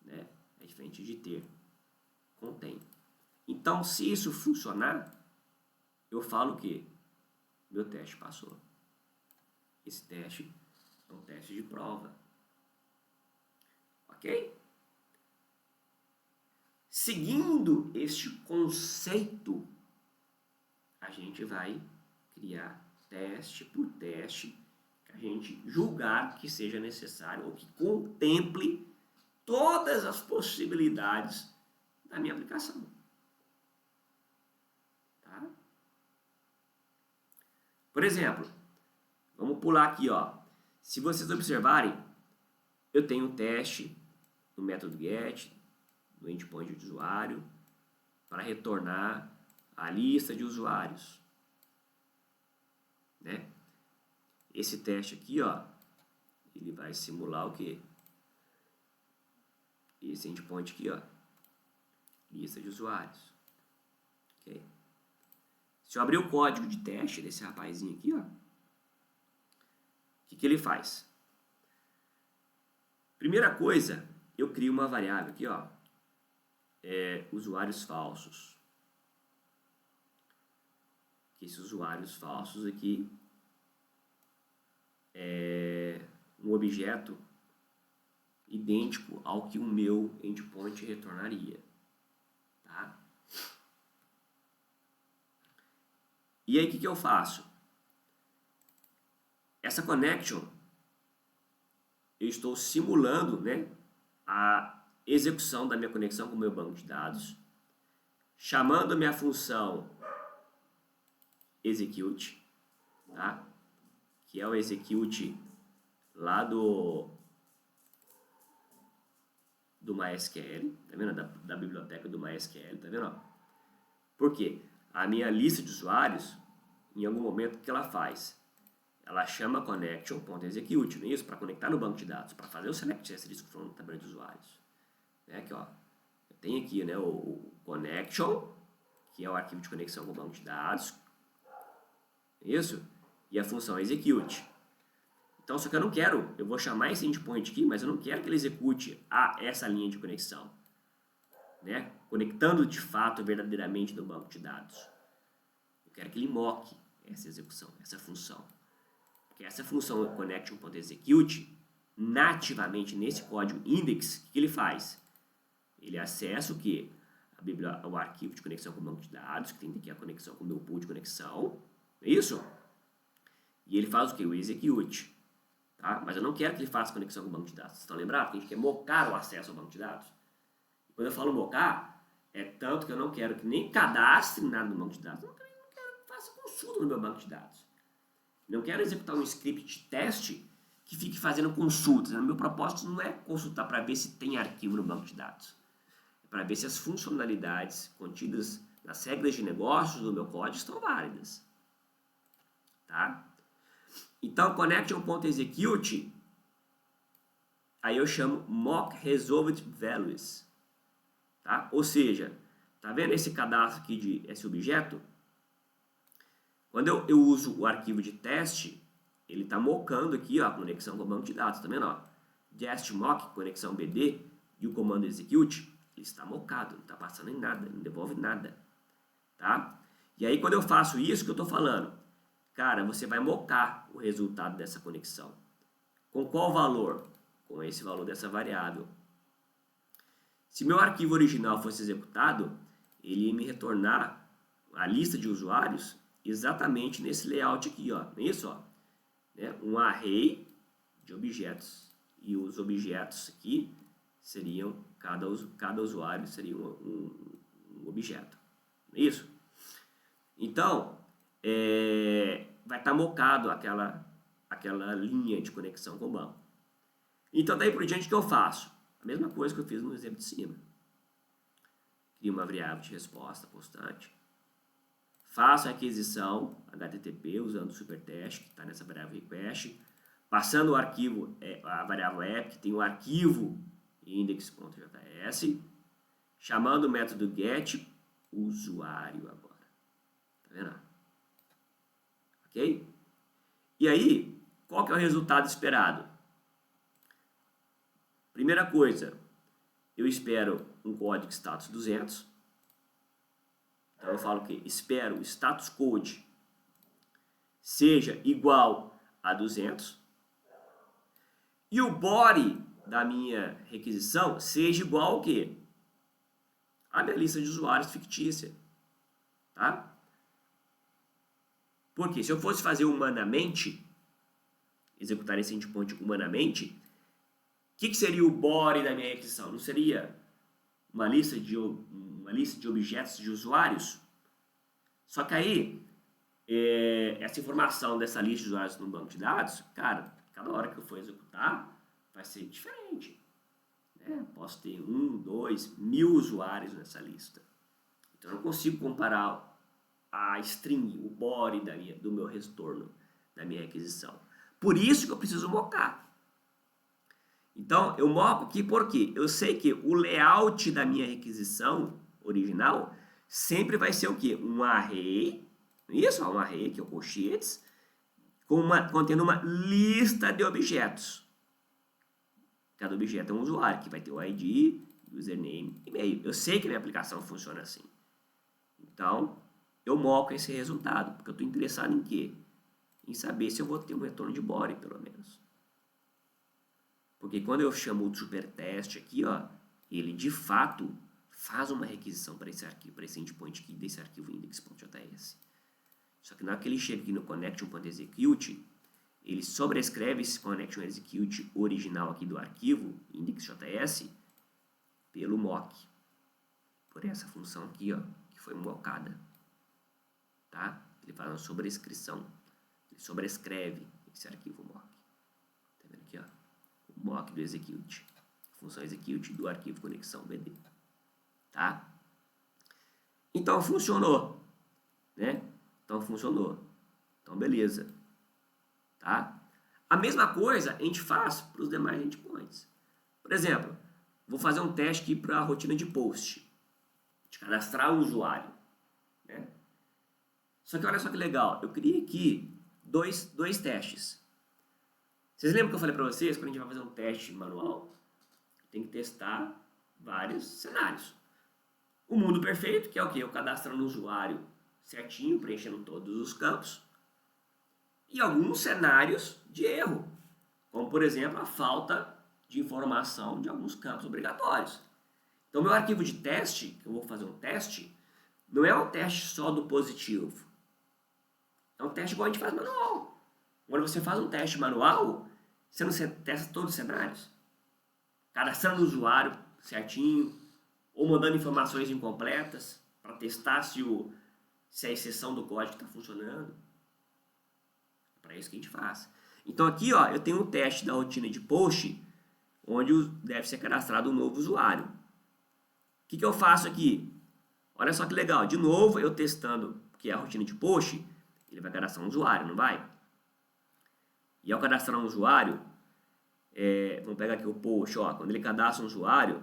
Né? É diferente de ter. Contém. Então, se isso funcionar, eu falo que meu teste passou. Esse teste é um teste de prova. Ok? Seguindo este conceito, a gente vai criar teste por teste que a gente julgar que seja necessário ou que contemple todas as possibilidades da minha aplicação. Tá? Por exemplo, vamos pular aqui, ó. Se vocês observarem, eu tenho um teste no método get, no endpoint de usuário, para retornar a lista de usuários. Né? Esse teste aqui, ó, ele vai simular o quê? Esse endpoint aqui, ó, lista de usuários. Okay? Se eu abrir o código de teste desse rapazinho aqui, ó, o que ele faz? Primeira coisa, eu crio uma variável aqui, ó, usuários falsos. Esses usuários falsos aqui é um objeto idêntico ao que o meu endpoint retornaria. Tá? E aí o que eu faço? Essa connection, eu estou simulando, né, a execução da minha conexão com o meu banco de dados, chamando a minha função execute, tá? Que é o execute lá do MySQL, tá vendo? Da biblioteca do MySQL, tá vendo? Por quê? A minha lista de usuários, em algum momento, o que ela faz? Ela chama connection.execute, não é isso? Para conectar no banco de dados, para fazer o select dessa lista from na tabela de usuários. Né? Aqui, ó, eu tenho aqui, né, o connection, que é o arquivo de conexão com o banco de dados, isso? E a função execute. Então, só que eu não quero, eu vou chamar esse endpoint aqui, mas eu não quero que ele execute essa linha de conexão, né? Conectando de fato, verdadeiramente no banco de dados. Eu quero que ele moque essa execução, essa função. Porque essa função connection.execute, nativamente nesse código index, o que ele faz? Ele acessa o quê? O arquivo de conexão com o banco de dados, que tem aqui a conexão com o meu pool de conexão, é isso? E ele faz o quê? O execute. Tá? Mas eu não quero que ele faça conexão com o banco de dados. Vocês estão lembrados? Que a gente quer mocar o acesso ao banco de dados. E quando eu falo mocar, é tanto que eu não quero que nem cadastre nada no banco de dados. Eu não quero que faça consulta no meu banco de dados. Não quero executar um script de teste que fique fazendo consultas. O meu propósito não é consultar para ver se tem arquivo no banco de dados. É para ver se as funcionalidades contidas nas regras de negócios do meu código estão válidas. Tá? Então, connection.execute, aí eu chamo mock resolved values. Tá? Ou seja, tá vendo esse cadastro aqui esse objeto? Quando eu uso o arquivo de teste, ele está mocando aqui, ó, a conexão com o banco de dados, tá vendo? Ó? Just mock, conexão BD, e o comando execute, ele está mocado, não está passando em nada, não devolve nada. Tá? E aí quando eu faço isso que eu estou falando, cara, você vai mocar o resultado dessa conexão. Com qual valor? Com esse valor dessa variável. Se meu arquivo original fosse executado, ele ia me retornar a lista de usuários exatamente nesse layout aqui, ó. Isso, ó. Né? Um array de objetos. E os objetos aqui seriam, cada usuário seria um objeto. Isso? Então, vai estar mocado aquela linha de conexão com o banco. Então, daí por diante, o que eu faço? A mesma coisa que eu fiz no exemplo de cima. crio uma variável de resposta constante, faço a aquisição HTTP usando o superteste, que está nessa variável request, passando o arquivo, a variável app, que tem o arquivo index.js, chamando o método get usuário agora. Tá vendo? Ok? E aí, qual que é o resultado esperado? Primeira coisa, eu espero um código status 200. Então eu falo que espero o status code seja igual a 200 e o body da minha requisição seja igual ao quê? A minha lista de usuários fictícia, tá? Porque se eu fosse fazer humanamente, executar esse endpoint humanamente, o que seria o body da minha requisição? Não seria uma lista de objetos de usuários? Só que aí, essa informação dessa lista de usuários no banco de dados, cara, cada hora que eu for executar, vai ser diferente. Né? Posso ter 1, 2, 1000 usuários nessa lista. Então eu não consigo comparar a string, o body do meu retorno, da minha requisição. Por isso que eu preciso mocar. Então, eu moco aqui porque eu sei que o layout da minha requisição original sempre vai ser o quê? Um array, isso, um array, que é o colchetes, contendo uma lista de objetos. Cada objeto é um usuário, que vai ter o ID, username, e-mail. Eu sei que a minha aplicação funciona assim. Então, eu moco esse resultado, porque eu estou interessado em quê? Em saber se eu vou ter um retorno de body, pelo menos. Porque quando eu chamo o superteste aqui, ó, ele de fato faz uma requisição para esse arquivo, para esse endpoint aqui desse arquivo index.js. Só que na hora que ele chega aqui no connection.execute, ele sobrescreve esse connection.execute original aqui do arquivo index.js pelo mock. Por essa função aqui, ó, que foi mocada. Tá? Ele faz uma sobrescrição. Ele sobrescreve esse arquivo mock. Tá vendo aqui, ó? O mock do execute. Função execute do arquivo conexão BD. Tá? Então funcionou, né? Então funcionou. Então beleza. Tá? A mesma coisa a gente faz para os demais endpoints. Por exemplo, vou fazer um teste aqui para a rotina de post. De cadastrar o usuário, né? Só que olha só que legal, eu criei aqui dois testes. Vocês lembram que eu falei para vocês, quando a gente vai fazer um teste manual, tem que testar vários cenários. O mundo perfeito, que é o quê? Eu cadastrando o usuário certinho, preenchendo todos os campos. E alguns cenários de erro, como por exemplo a falta de informação de alguns campos obrigatórios. Então meu arquivo de teste, que eu vou fazer um teste, não é um teste só do positivo. É um teste igual a gente faz manual. Quando você faz um teste manual, você não testa todos os cenários. Cadastrando o usuário certinho, ou mandando informações incompletas para testar se a exceção do código está funcionando. É para isso que a gente faz. Então aqui, ó, eu tenho um teste da rotina de post, onde deve ser cadastrado um novo usuário. O que eu faço aqui? Olha só que legal. De novo, eu testando, que é a rotina de post, ele vai cadastrar um usuário, não vai? E ao cadastrar um usuário, vamos pegar aqui o post, ó, quando ele cadastra um usuário,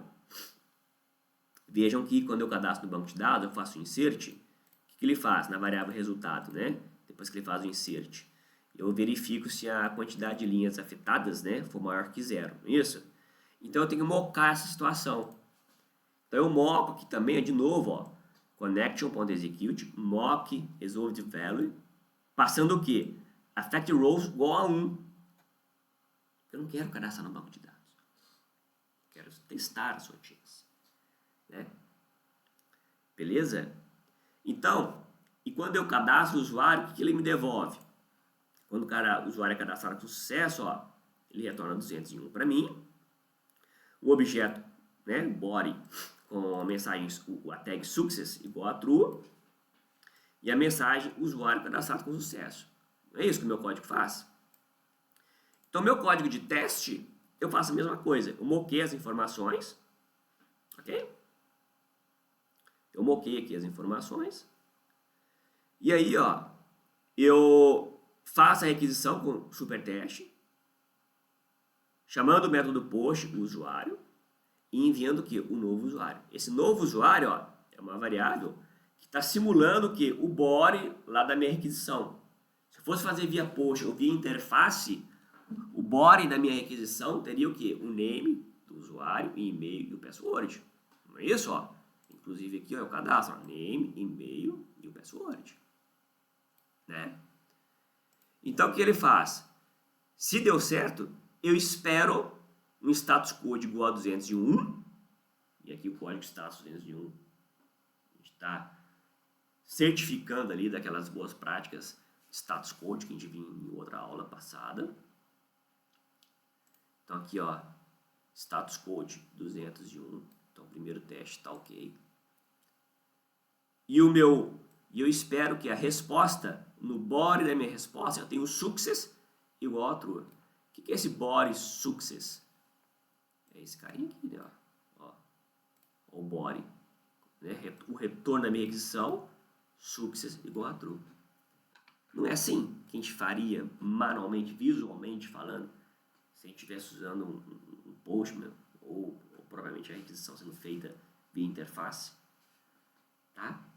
vejam que quando eu cadastro no banco de dados, eu faço o insert, o que ele faz na variável resultado, né? Depois que ele faz o insert, eu verifico se a quantidade de linhas afetadas, né, for maior que 0, isso? Então eu tenho que mocar essa situação. Então eu moco aqui também, de novo, ó, connection.execute, mock resolved value, passando o quê? Affect rows igual a 1. Eu não quero cadastrar no banco de dados. Quero testar as rotinas. Né? Beleza? Então, e quando eu cadastro o usuário, o que ele me devolve? Quando o usuário é cadastrado com sucesso, ó, ele retorna 201 para mim. O objeto, né, body, com a mensagem, a tag success igual a true. E a mensagem usuário cadastrado com sucesso. Não é isso que o meu código faz? Então, meu código de teste, eu faço a mesma coisa. Eu moquei as informações, ok? Eu moquei aqui as informações. E aí, ó, eu faço a requisição com superteste, chamando o método post o usuário e enviando o que? O novo usuário. Esse novo usuário, ó, é uma variável que está simulando o que? O body lá da minha requisição. Se eu fosse fazer via post ou via interface, o body da minha requisição teria o que? O name do usuário, o e-mail e o password. Não é isso, ó? Inclusive aqui ó, é o cadastro, ó, name, e-mail e o password. Né? Então o que ele faz? Se deu certo, eu espero um status code igual a 201, e aqui o código status 201, a gente está certificando ali daquelas boas práticas status code que a gente viu em outra aula passada. Então aqui ó, status code 201, então o primeiro teste está ok. E eu espero que a resposta, no body da minha resposta, eu tenho success igual a true. O que é esse body success? É esse carinha aqui, né? Ó, o body, né? O retorno da minha requisição, success igual a true. Não é assim que a gente faria manualmente, visualmente falando, se a gente estivesse usando um Postman ou provavelmente a requisição sendo feita via interface. Tá?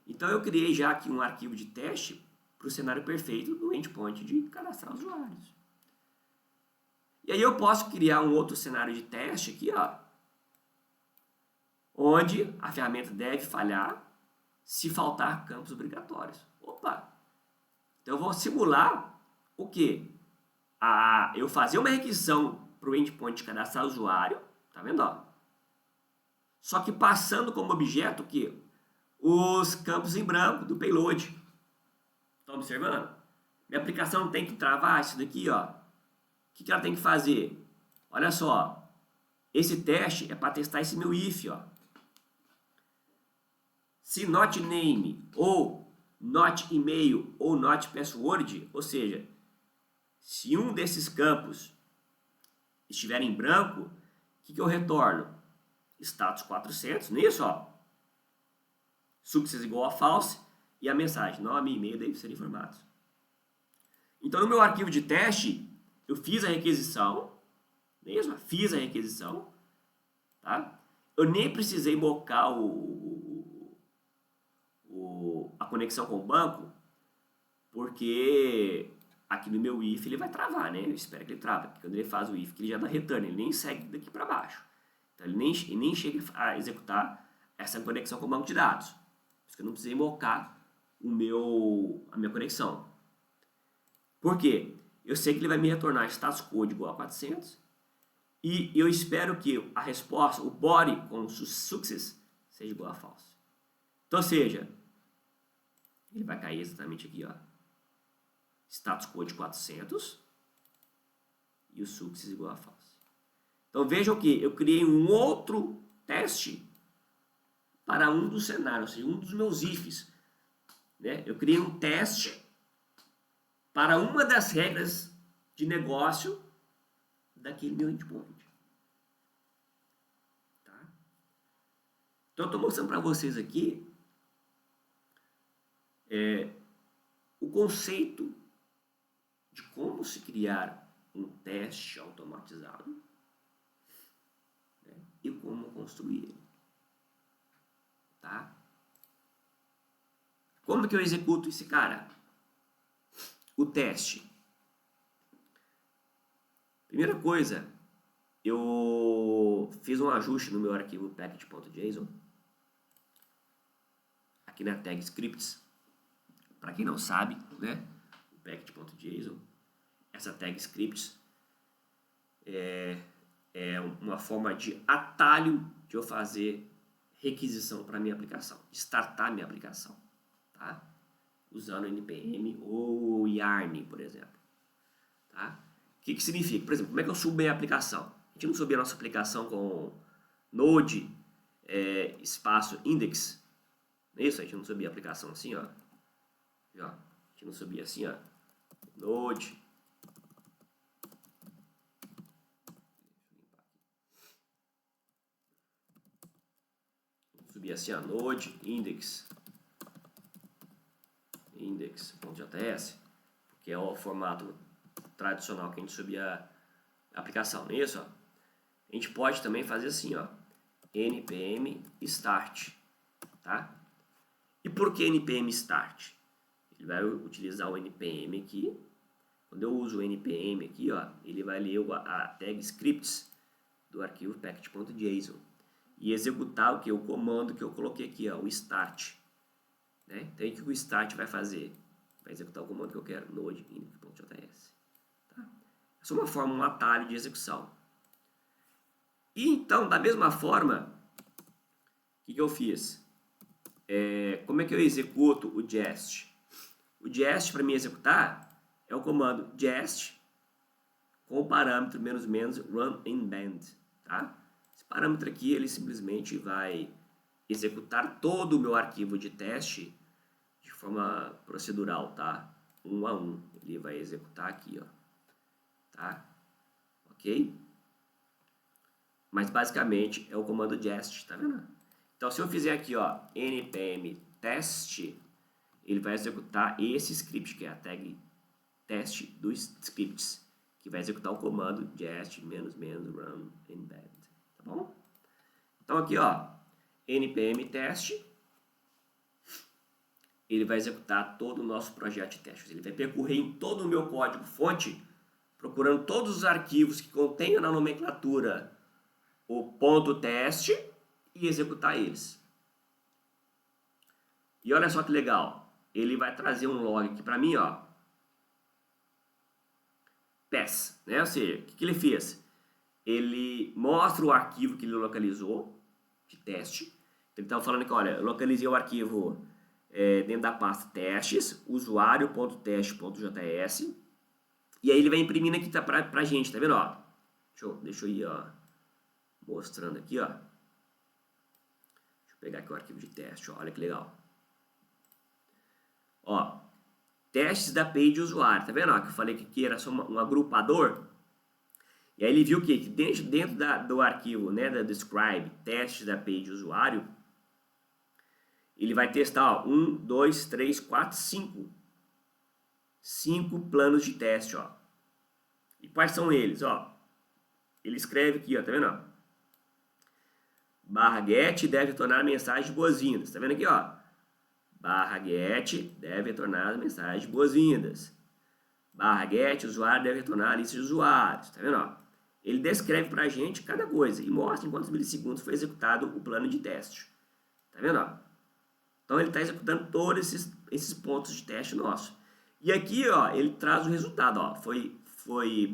Então eu criei já aqui um arquivo de teste para o cenário perfeito do endpoint de cadastrar usuários. E aí eu posso criar um outro cenário de teste aqui, ó, onde a ferramenta deve falhar se faltar campos obrigatórios. Opa! Então eu vou simular o quê? Eu fazer uma requisição para o endpoint de cadastrar usuário, tá vendo? Ó? Só que passando como objeto o quê? Os campos em branco do payload. Estão observando? Minha aplicação tem que travar isso daqui, ó. O que ela tem que fazer? Olha só, esse teste é para testar esse meu if, ó. Se not name ou not email ou not password, ou seja, se um desses campos estiver em branco, o que eu retorno? Status 400, não é isso? Ó? Success igual a false e a mensagem, nome e e-mail devem ser informados. Então, no meu arquivo de teste, eu fiz a requisição, mesmo, fiz a requisição, tá? Eu nem precisei mocar a conexão com o banco, porque aqui no meu if ele vai travar, né? Eu espero que ele trave, porque quando ele faz o if, que ele já dá return, ele nem segue daqui para baixo. Então, ele nem chega a executar essa conexão com o banco de dados. Por isso que eu não precisei mocar a minha conexão. Por quê? Eu sei que ele vai me retornar status code igual a 400 e eu espero que a resposta, o body com success, seja igual a false. Então, seja, ele vai cair exatamente aqui, ó, status code 400 e o success igual a false. Então, vejam que eu criei um outro teste para um dos cenários, ou seja, um dos meus ifs. Né? Eu criei um teste para uma das regras de negócio daquele meu endpoint. Tá? Então, eu estou mostrando para vocês aqui o conceito de como se criar um teste automatizado, né? E como construir ele. Tá? Como que eu executo esse cara? O teste. Primeira coisa, eu fiz um ajuste no meu arquivo package.json aqui na tag scripts. Para quem não sabe, né, o package.json, essa tag scripts é uma forma de atalho de eu fazer requisição para minha aplicação, startar minha aplicação, tá? Usando NPM ou Yarn, por exemplo. Tá? O que significa? Por exemplo, como é que eu subo minha aplicação? A gente não subia a nossa aplicação com Node, espaço index. Não é isso? A gente não subia a aplicação assim, ó. A gente não subia assim, ó. Node. subir assim, ó, node index.js, que é o formato tradicional que a gente subia a aplicação, não é isso? Ó? A gente pode também fazer assim, ó, npm start, tá? E por que npm start? Ele vai utilizar o npm aqui. Quando eu uso o npm aqui, ó, ele vai ler a tag scripts do arquivo package.json e executar o que? O comando que eu coloquei aqui, ó, o start. Né? Então, o que o start vai fazer? Vai executar o comando que eu quero, node index.js. Tá? Essa é uma forma, um atalho de execução. E então, da mesma forma, o que eu fiz? Como é que eu executo o jest? O jest, para mim executar, é o comando jest com o parâmetro menos run embed. Tá? Esse parâmetro aqui, ele simplesmente vai executar todo o meu arquivo de teste de forma procedural, tá? Um a um. Ele vai executar aqui, ó. Tá? Ok? Mas basicamente é o comando jest, tá vendo? Então se eu fizer aqui, ó, npm test, ele vai executar esse script, que é a tag teste dos scripts, que vai executar o comando jest -run embed, tá bom? Então aqui, ó, npm test, ele vai executar todo o nosso projeto de testes. Ele vai percorrer em todo o meu código fonte, procurando todos os arquivos que contenham na nomenclatura o ponto teste e executar eles. E olha só que legal, ele vai trazer um log aqui para mim, ó, pass, né? Ou seja, o que ele fez? Ele mostra o arquivo que ele localizou de teste. Ele estava falando que, olha, eu localizei o arquivo dentro da pasta testes, usuário.teste.js, e aí ele vai imprimindo aqui pra gente, tá vendo, ó? Deixa eu ir, ó, mostrando aqui, ó. Deixa eu pegar aqui o arquivo de teste, ó, olha que legal. Ó, testes da page usuário, tá vendo, ó, que eu falei que aqui era só um agrupador. E aí ele viu que dentro do arquivo, né, da describe testes da page usuário, ele vai testar, ó, 1, 2, 3, 4, 5. 5 planos de teste, ó. E quais são eles, ó? Ele escreve aqui, ó, tá vendo, ó? /get deve retornar mensagem de boas-vindas. Tá vendo aqui, ó? /get deve retornar mensagem de boas-vindas. /get usuário deve retornar a lista de usuários. Tá vendo, ó? Ele descreve pra gente cada coisa e mostra em quantos milissegundos foi executado o plano de teste. Tá vendo, ó? Então ele está executando todos esses pontos de teste nosso. E aqui, ó, ele traz o resultado, ó.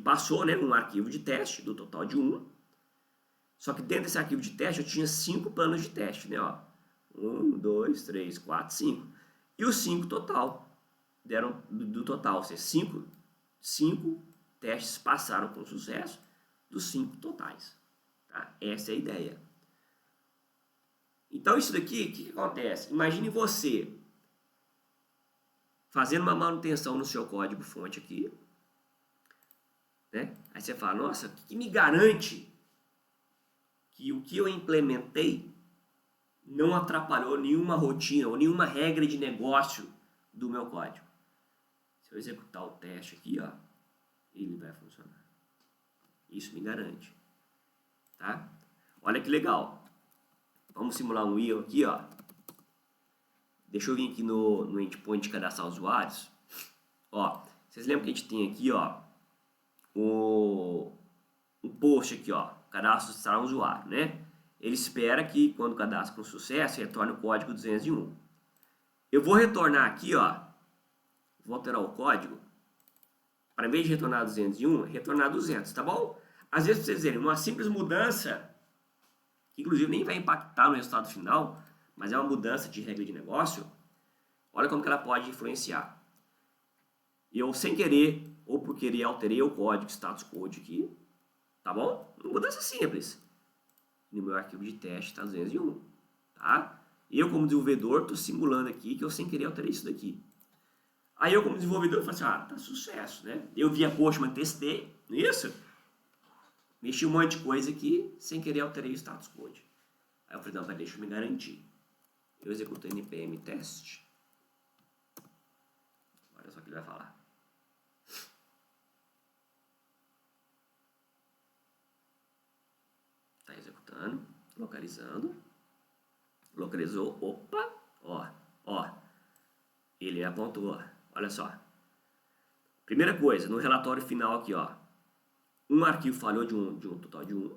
Passou, né, um arquivo de teste do total de 1. Só que dentro desse arquivo de teste eu tinha 5 planos de teste, né, ó. 1, 2, 3, 4, 5. E os 5 total deram do total, ou seja, 5 testes passaram com sucesso dos 5 totais. Tá? Essa é a ideia. Então isso daqui, o que acontece? Imagine você fazendo uma manutenção no seu código fonte aqui, né? Aí você fala, nossa, o que me garante que o que eu implementei não atrapalhou nenhuma rotina ou nenhuma regra de negócio do meu código? Se eu executar o teste aqui, ó, ele vai funcionar. Isso me garante. Tá? Olha que legal. Vamos simular um erro aqui, ó. Deixa eu vir aqui no endpoint de cadastrar usuários. Ó, vocês lembram que a gente tem aqui, ó, um post aqui, ó, cadastrar um usuário, né? Ele espera que quando cadastra com sucesso, retorne o código 201. Eu vou retornar aqui, ó, vou alterar o código, para em vez de retornar 201, retornar 200, tá bom? Às vezes, pra vocês verem, uma simples mudança, que inclusive nem vai impactar no resultado final, mas é uma mudança de regra de negócio, olha como que ela pode influenciar. Eu, sem querer, ou por querer, alterei o código status code aqui, tá bom? Uma mudança simples. No meu arquivo de teste está 201, tá? Eu, como desenvolvedor, estou simulando aqui que eu, sem querer, alterei isso daqui. Aí eu, como desenvolvedor, falei assim, ah, tá sucesso, né? Eu vi a Postman, testei, isso? Mexi um monte de coisa aqui, sem querer, alterei o status code. Aí eu falei, não, deixa eu me garantir. eu executo npm test. Olha só o que ele vai falar. Está executando, localizando. Localizou, opa, ó. Ele apontou, olha só. Primeira coisa, no relatório final aqui, ó. Um arquivo falhou de um total de 1.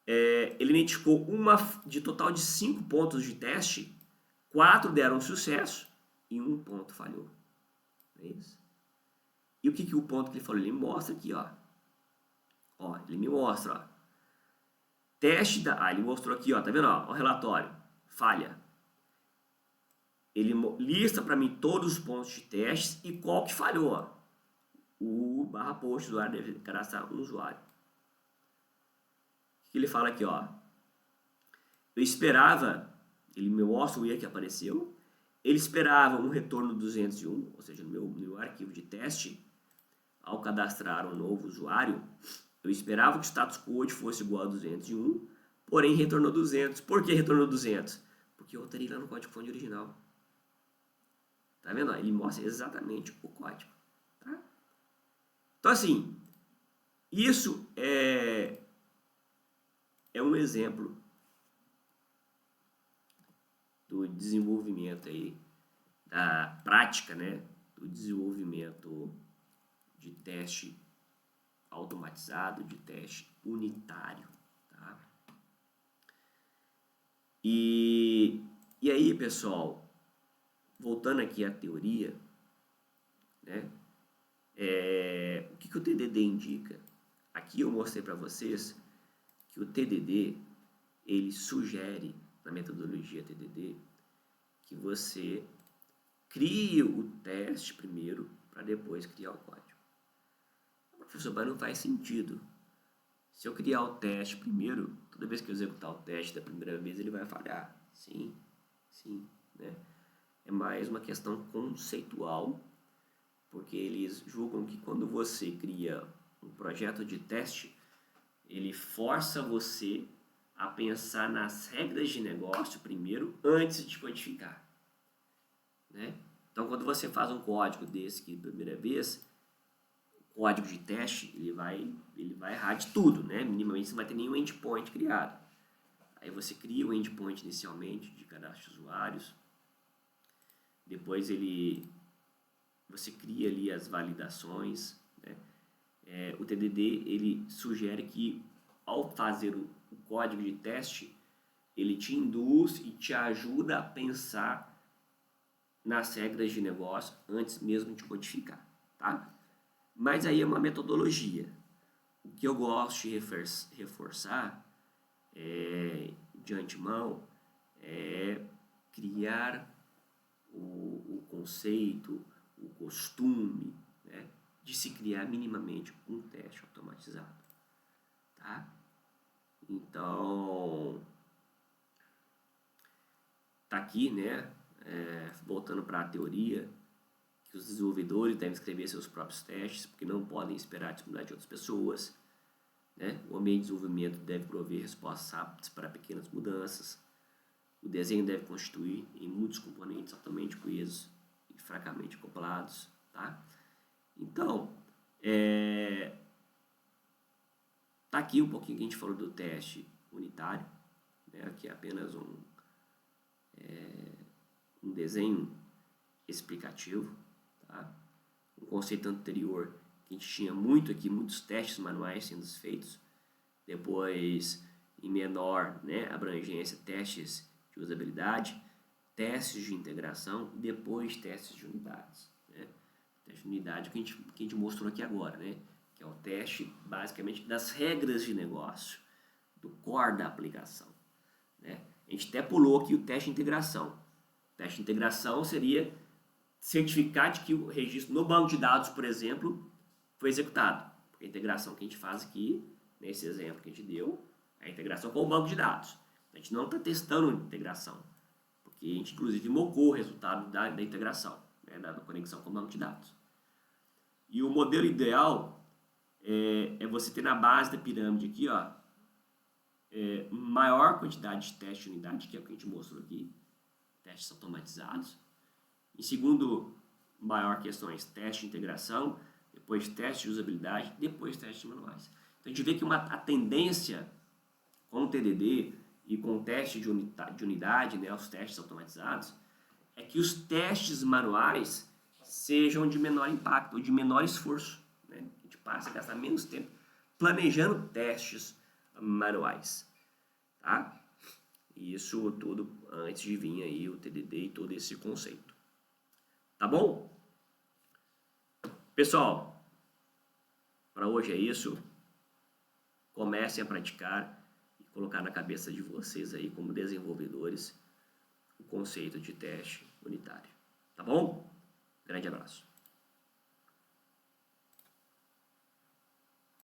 Ele identificou de total de 5 pontos de teste, 4 deram sucesso e 1 ponto falhou. É isso. E o que o ponto que ele falou? Ele me mostra aqui, ó. Ele me mostra, ó. Teste da... ele mostrou aqui, ó, tá vendo, ó, o relatório. Falha. Ele lista para mim todos os pontos de testes e qual que falhou, ó. O /post, o usuário deve cadastrar um usuário. O que ele fala aqui, ó. Eu esperava, ele me mostra o erro que apareceu, ele esperava um retorno 201, ou seja, no meu arquivo de teste, ao cadastrar um novo usuário, eu esperava que o status code fosse igual a 201, porém retornou 200. Por que retornou 200? Porque eu alterei lá no código-fonte original. Tá vendo? Ele mostra exatamente o código. Tá? Então, assim, isso é um exemplo do desenvolvimento aí, da prática, né, do desenvolvimento de teste automatizado, de teste unitário, tá? E aí, pessoal, voltando aqui à teoria, né, o que o TDD indica? Aqui eu mostrei para vocês que o TDD, ele sugere, na metodologia TDD, que você crie o teste primeiro para depois criar o código. Professor, mas não faz sentido. Se eu criar o teste primeiro, toda vez que eu executar o teste da primeira vez, ele vai falhar. Sim, né? É mais uma questão conceitual, porque eles julgam que quando você cria um projeto de teste, ele força você a pensar nas regras de negócio primeiro, antes de codificar, né? Então, quando você faz um código desse que da primeira vez, o código de teste, ele vai errar de tudo, né? Minimamente você não vai ter nenhum endpoint criado. Aí você cria o endpoint inicialmente de cadastro de usuários, depois você cria ali as validações, né? O TDD, ele sugere que ao fazer o código de teste, ele te induz e te ajuda a pensar nas regras de negócio antes mesmo de codificar, tá? Mas aí é uma metodologia. O que eu gosto de reforçar de antemão é criar o conceito, o costume, né, de se criar minimamente um teste automatizado, tá? Então, tá aqui, né, voltando para a teoria, que os desenvolvedores devem escrever seus próprios testes, porque não podem esperar a disponibilidade de outras pessoas, né? O ambiente de desenvolvimento deve prover respostas rápidas para pequenas mudanças. O desenho deve constituir em muitos componentes altamente coesos e fracamente acoplados, tá? Então, tá aqui um pouquinho que a gente falou do teste unitário, né? Que é apenas um desenho explicativo, tá? Um conceito anterior que a gente tinha muito aqui, muitos testes manuais sendo feitos, depois em menor, né, abrangência, testes de usabilidade, testes de integração e depois testes de unidades, né? Teste de unidade que a gente mostrou aqui agora, né? Que é o teste basicamente das regras de negócio, do core da aplicação, né? A gente até pulou aqui o teste de integração. O teste de integração seria certificar de que o registro no banco de dados, por exemplo, foi executado. Porque a integração que a gente faz aqui, nesse exemplo que a gente deu, é a integração com o banco de dados. A gente não está testando a integração, porque a gente, inclusive, mocou o resultado da integração, né, da conexão com o banco de dados. E o modelo ideal é você ter na base da pirâmide aqui, ó, maior quantidade de testes de unidade, que é o que a gente mostrou aqui, testes automatizados. Em segundo, maior questões, teste de integração, depois teste de usabilidade, depois testes manuais. Então a gente vê que a tendência com o TDD e com o teste de unidade, né, os testes automatizados, é que os testes manuais sejam de menor impacto ou de menor esforço. Né? A gente passa a gastar menos tempo planejando testes manuais. Tá? E isso tudo antes de vir aí o TDD e todo esse conceito. Tá bom? Pessoal, para hoje é isso. Comecem a praticar e colocar na cabeça de vocês aí como desenvolvedores o conceito de teste unitário. Tá bom? Grande abraço.